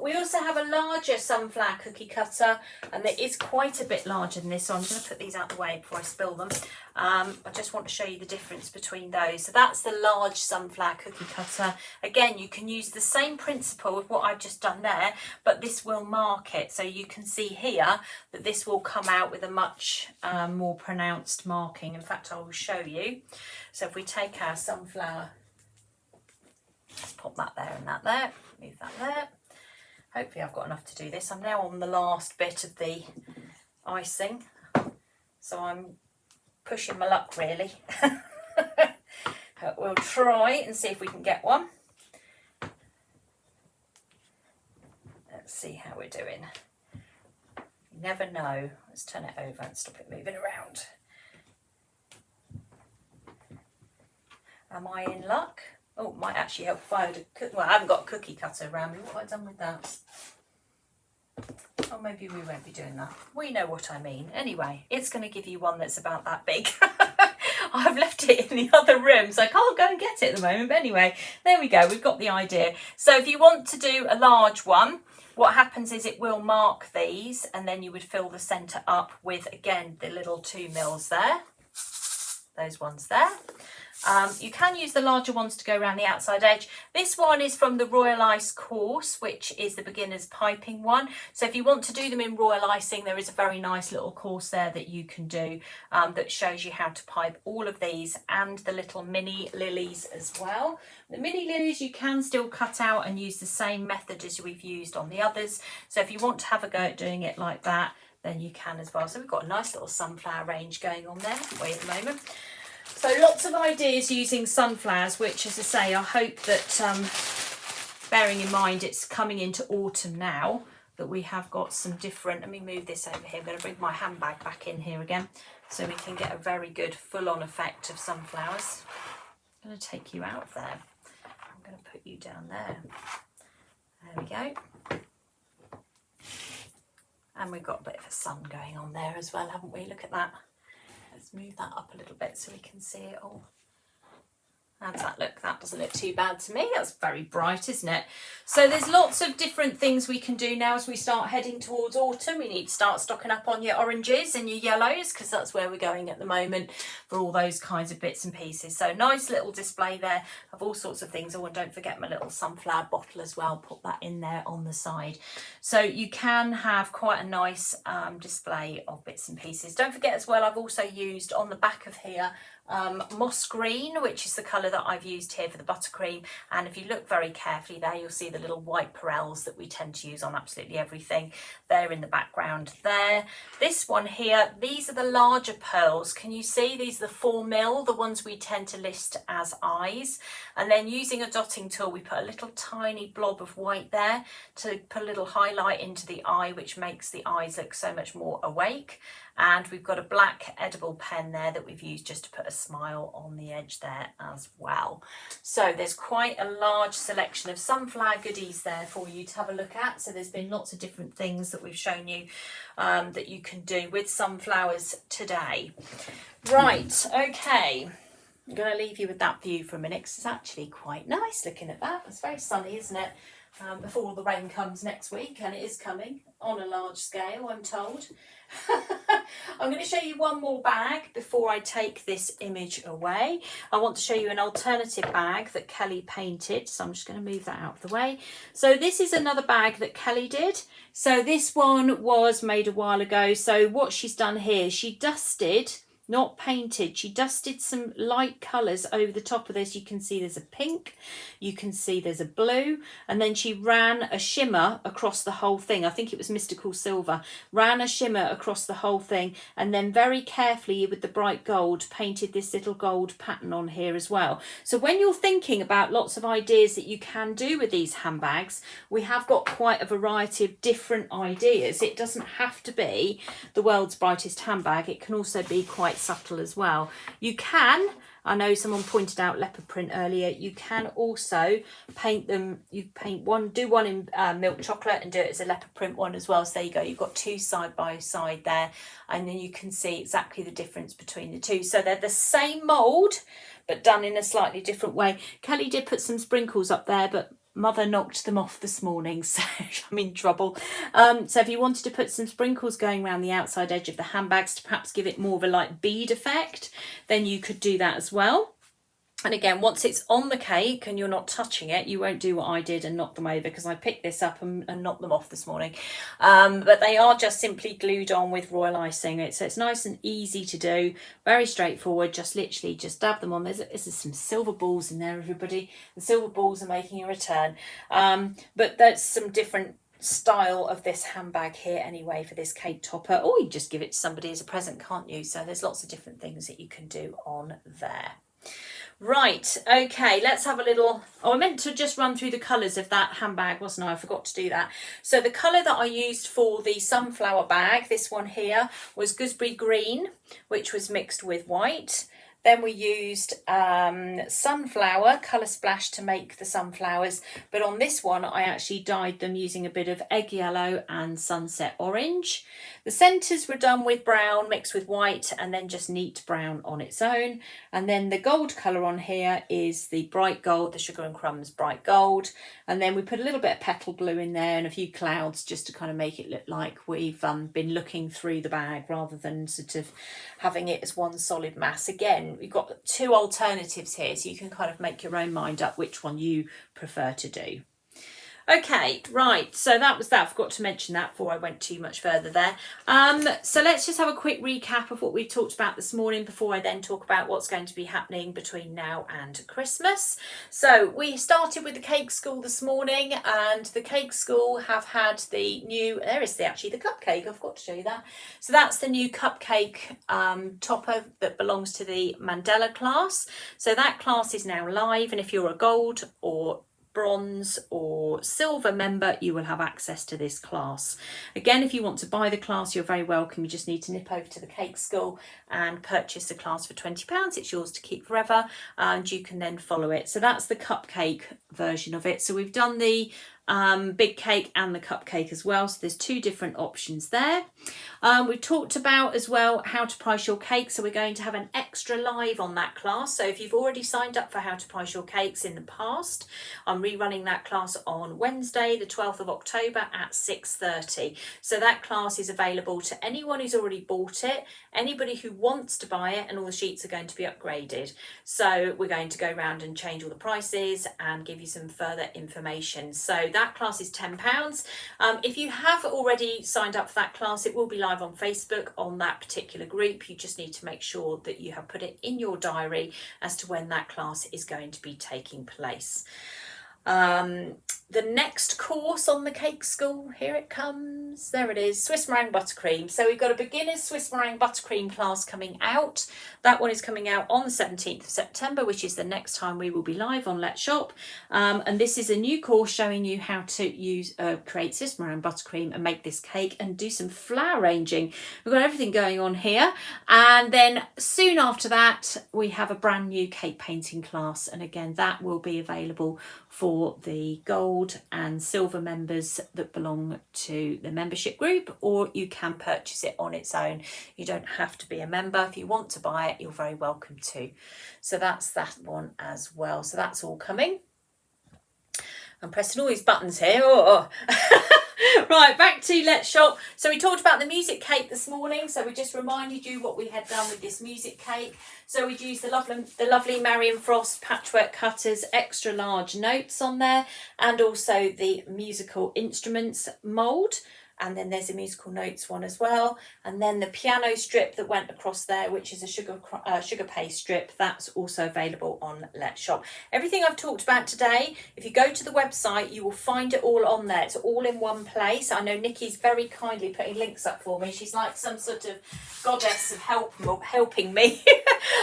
We also have a larger sunflower cookie cutter, and it is quite a bit larger than this, so I'm going to put these out of the way before I spill them. I just want to show you the difference between those. So that's the large sunflower cookie cutter. Again, you can use the same principle of what I've just done there, but this will mark it. So you can see here that this will come out with a much more pronounced marking. In fact, I will show you. So if we take our sunflower, let's pop that there and that there, move that there. Hopefully I've got enough to do this. I'm now on the last bit of the icing, so I'm pushing my luck really. We'll try and see if we can get one. Let's see how we're doing. You never know. Let's turn it over and stop it moving around. Am I in luck? Oh, might actually help if I had a cook. Well, I haven't got a cookie cutter around me. What have I done with that? Oh, maybe we won't be doing that. We know what I mean. Anyway, it's going to give you one that's about that big. I've left it in the other room, so I can't go and get it at the moment. But anyway, there we go. We've got the idea. So if you want to do a large one, what happens is it will mark these, and then you would fill the centre up with, again, the little 2 mils there. Those ones there. You can use the larger ones to go around the outside edge. This one is from the Royal Ice course, which is the beginner's piping one. So if you want to do them in royal icing, there is a very nice little course there that you can do that shows you how to pipe all of these and the little mini lilies as well. The mini lilies you can still cut out and use the same method as we've used on the others. So if you want to have a go at doing it like that, then you can as well. So we've got a nice little sunflower range going on there, haven't we, at the moment? So lots of ideas using sunflowers, which, as I say, I hope that, bearing in mind it's coming into autumn now, that we have got some different. Let me move this over here. I'm going to bring my handbag back in here again so we can get a very good full-on effect of sunflowers. I'm going to take you out of there. I'm going to put you down there. There we go. And we've got a bit of a sun going on there as well, haven't we? Look at that. Let's move that up a little bit so we can see it all. How does that look? That doesn't look too bad to me. That's very bright, isn't it? So there's lots of different things we can do now as we start heading towards autumn. We need to start stocking up on your oranges and your yellows, because that's where we're going at the moment for all those kinds of bits and pieces. So nice little display there of all sorts of things. Oh, and don't forget my little sunflower bottle as well. Put that in there on the side. So you can have quite a nice display of bits and pieces. Don't forget as well, I've also used on the back of here moss green, which is the colour that I've used here for the buttercream, and if you look very carefully there, you'll see the little white perels that we tend to use on absolutely everything. They're in the background there. This one here, these are the larger pearls. Can you see these are the 4mm, the ones we tend to list as eyes, and then using a dotting tool we put a little tiny blob of white there to put a little highlight into the eye, which makes the eyes look so much more awake. And we've got a black edible pen there that we've used just to put a smile on the edge there as well. So there's quite a large selection of sunflower goodies there for you to have a look at. So there's been lots of different things that we've shown you that you can do with sunflowers today. Right, okay. I'm going to leave you with that view for a minute because it's actually quite nice looking at that. It's very sunny, isn't it? Before the rain comes next week, and it is coming on a large scale, I'm told. I'm going to show you one more bag before I take this image away. I want to show you an alternative bag that Kelly painted, so I'm just going to move that out of the way. So this is another bag that Kelly did. So this one was made a while ago. So what she's done here, she dusted, not painted, she dusted some light colours over the top of this. You can see there's a pink, you can see there's a blue, and then she ran a shimmer across the whole thing. I think it was Mystical Silver. Ran a shimmer across the whole thing, and then very carefully with the bright gold painted this little gold pattern on here as well. So when you're thinking about lots of ideas that you can do with these handbags, we have got quite a variety of different ideas. It doesn't have to be the world's brightest handbag. It can also be quite subtle as well. You can, I know someone pointed out leopard print earlier, you can also paint them, you paint one, do one in milk chocolate and do it as a leopard print one as well. So there you go, you've got two side by side there, and then you can see exactly the difference between the two. So they're the same mould but done in a slightly different way. Kelly did put some sprinkles up there, but Mother knocked them off this morning, so I'm in trouble. So if you wanted to put some sprinkles going around the outside edge of the handbags to perhaps give it more of a like bead effect, then you could do that as well. And again, once it's on the cake and you're not touching it, you won't do what I did and knock them over, because I picked this up and knocked them off this morning. But they are just simply glued on with royal icing. So it's nice and easy to do, very straightforward. Just literally just dab them on. There's some silver balls in there, everybody. The silver balls are making a return. But that's some different style of this handbag here anyway for this cake topper, or you just give it to somebody as a present, can't you? So there's lots of different things that you can do on there. Right, okay, let's have a little, I meant to just run through the colours of that handbag, wasn't I? I forgot to do that. So the colour that I used for the sunflower bag, this one here, was gooseberry green, which was mixed with white. Then we used sunflower colour splash to make the sunflowers, but on this one I actually dyed them using a bit of egg yellow and sunset orange. The centres were done with brown mixed with white, and then just neat brown on its own. And then the gold colour on here is the bright gold, the Sugar and Crumbs bright gold. And then we put a little bit of petal blue in there and a few clouds just to kind of make it look like we've been looking through the bag rather than sort of having it as one solid mass. Again, we've got two alternatives here, so you can kind of make your own mind up which one you prefer to do. Okay, right, so that was that. I forgot to mention that before I went too much further there. So let's just have a quick recap of what we talked about this morning before I then talk about what's going to be happening between now and Christmas. So we started with the cake school this morning, and the cake school have had the new, there is actually the cupcake, I forgot to show you that. So that's the new cupcake topper that belongs to the Mandala class. So that class is now live, and if you're a gold or bronze or silver member, you will have access to this class. Again, if you want to buy the class, you're very welcome. You just need to nip over to the cake school and purchase the class for £20. It's yours to keep forever, and you can then follow it. So that's the cupcake version of it. So we've done the big cake and the cupcake as well, so there's two different options there. We talked about as well how to price your cake, so we're going to have an extra extra live on that class. So if you've already signed up for How to Price Your Cakes in the past, I'm rerunning that class on Wednesday, the 12th of October at 6:30. So that class is available to anyone who's already bought it, anybody who wants to buy it, and all the sheets are going to be upgraded. So we're going to go around and change all the prices and give you some further information. So that class is £10. If you have already signed up for that class, it will be live on Facebook on that particular group. You just need to make sure that you have put it in your diary as to when that class is going to be taking place. The next course on the Cake School, here it comes, there it is, Swiss meringue buttercream. So we've got a beginner's Swiss meringue buttercream class coming out. That one is coming out on the 17th of September, which is the next time we will be live on Let's Shop. And this is a new course showing you how to create Swiss meringue buttercream and make this cake and do some flower arranging. We've got everything going on here. And then soon after that, we have a brand new cake painting class. And again, that will be available for the gold and silver members that belong to the membership group, or you can purchase it on its own. You don't have to be a member. If you want to buy it, you're very welcome to. So that's that one as well. So that's all coming. I'm pressing all these buttons here. Oh. Right, back to Let's Shop. So we talked about the music cake this morning. So we just reminded you what we had done with this music cake. So we'd used the lovely Marion Frost patchwork cutters, extra large notes on there, and also the musical instruments mould. And then there's a musical notes one as well. And then the piano strip that went across there, which is a sugar paste strip, that's also available on Let's Shop. Everything I've talked about today, if you go to the website, you will find it all on there. It's all in one place. I know Nikki's very kindly putting links up for me. She's like some sort of goddess of helping me.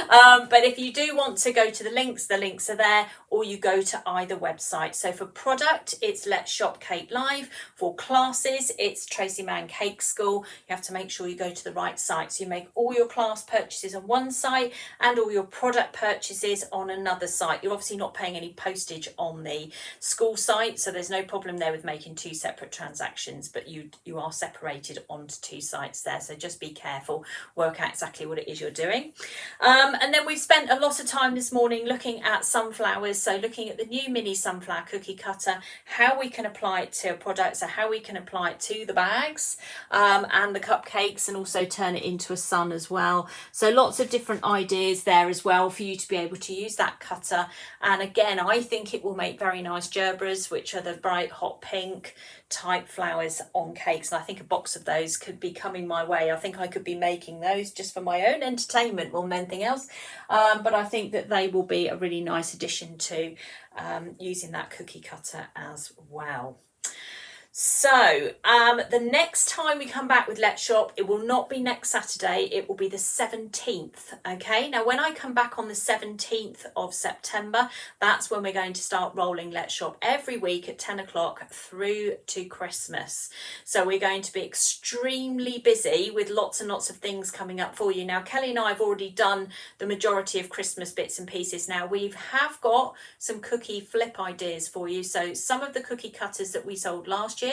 But if you do want to go to the links are there, or you go to either website. So for product, it's Let's Shop Cake Live. For classes, it's Tracey Mann Cake School. You have to make sure you go to the right site. So you make all your class purchases on one site and all your product purchases on another site. You're obviously not paying any postage on the school site, so there's no problem there with making two separate transactions, but you are separated onto two sites there. So just be careful, work out exactly what it is you're doing. And then we've spent a lot of time this morning looking at sunflowers. So looking at the new mini sunflower cookie cutter, how we can apply it to a product, so how we can apply it to the bags and the cupcakes, and also turn it into a sun as well. So lots of different ideas there as well for you to be able to use that cutter. And again, I think it will make very nice gerbras, which are the bright hot pink type flowers on cakes, and I think a box of those could be coming my way. I think I could be making those just for my own entertainment more than anything else, but I think that they will be a really nice addition to using that cookie cutter as well. So the next time we come back with Let's Shop, it will not be next Saturday, it will be the 17th. Okay, now when I come back on the 17th of September, that's when we're going to start rolling Let's Shop every week at 10 o'clock through to Christmas. So we're going to be extremely busy with lots and lots of things coming up for you. Now Kelly and I have already done the majority of Christmas bits and pieces. Now we have got some cookie flip ideas for you. So some of the cookie cutters that we sold last year,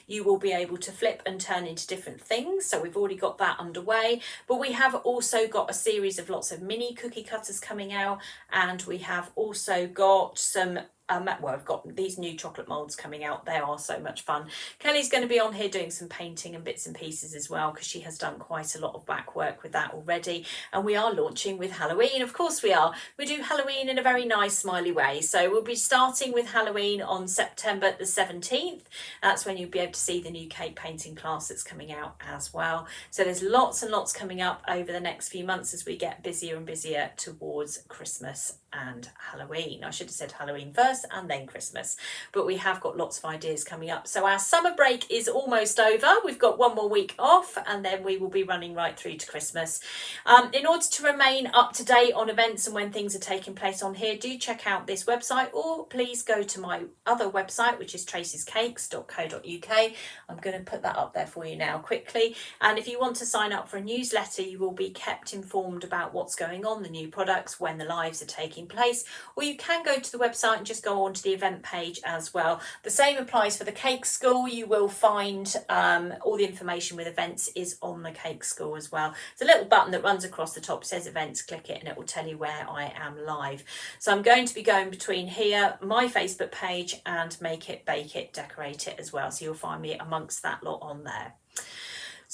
you will be able to flip and turn into different things. So we've already got that underway, but we have also got a series of lots of mini cookie cutters coming out, and we have also got some well, I've got these new chocolate moulds coming out. They are so much fun. Kelly's going to be on here doing some painting and bits and pieces as well, because she has done quite a lot of back work with that already. And we are launching with Halloween. Of course we are. We do Halloween in a very nice smiley way. So we'll be starting with Halloween on September the 17th. That's when you'll be able to see the new cake painting class that's coming out as well. So there's lots and lots coming up over the next few months as we get busier and busier towards Christmas and Halloween. I should have said Halloween first and then Christmas, but we have got lots of ideas coming up. So our summer break is almost over. We've got one more week off, and then we will be running right through to Christmas. In order to remain up to date on events and when things are taking place on here, do check out this website, or please go to my other website, which is traceyscakes.co.uk. I'm going to put that up there for you now quickly. And if you want to sign up for a newsletter, you will be kept informed about what's going on, the new products, when the lives are taking taking place, or you can go to the website and just go onto the event page as well. The same applies for the Cake School. You will find all the information with events is on the Cake School as well. It's a little button that runs across the top, says events, click it and it will tell you where I am live. So I'm going to be going between here, my Facebook page, and Make It, Bake It, Decorate It as well. So you'll find me amongst that lot on there.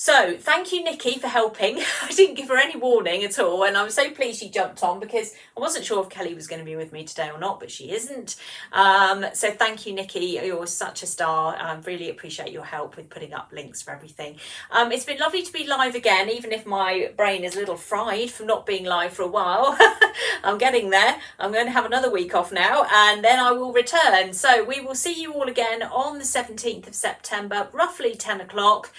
So thank you, Nikki, for helping. I didn't give her any warning at all, and I'm so pleased she jumped on because I wasn't sure if Kelly was going to be with me today or not, but she isn't. So thank you, Nikki. You're such a star. I really appreciate your help with putting up links for everything. It's been lovely to be live again, even if my brain is a little fried from not being live for a while. I'm getting there. I'm going to have another week off now, and then I will return. So we will see you all again on the 17th of September, roughly 10 o'clock.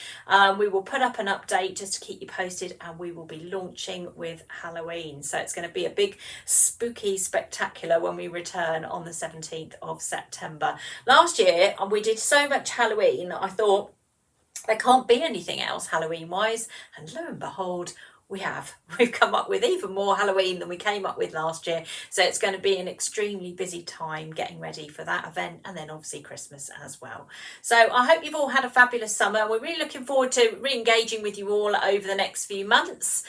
We will put up an update just to keep you posted, and we will be launching with Halloween. So it's going to be a big spooky spectacular when we return on the 17th of September. Last year we did so much Halloween, I thought there can't be anything else Halloween wise, and lo and behold, we've come up with even more Halloween than we came up with last year. So it's going to be an extremely busy time getting ready for that event, and then obviously Christmas as well. So I hope you've all had a fabulous summer. We're really looking forward to re-engaging with you all over the next few months.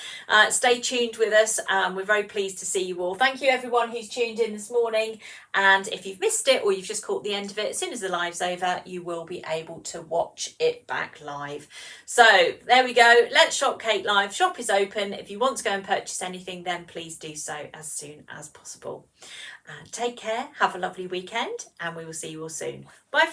Stay tuned with us. We're very pleased to see you all. Thank you everyone who's tuned in this morning. And if you've missed it or you've just caught the end of it, as soon as the live's over, you will be able to watch it back live. So there we go. Let's Shop Cake Live. Shop is open. If you want to go and purchase anything, then please do so as soon as possible. Take care. Have a lovely weekend, and we will see you all soon. Bye.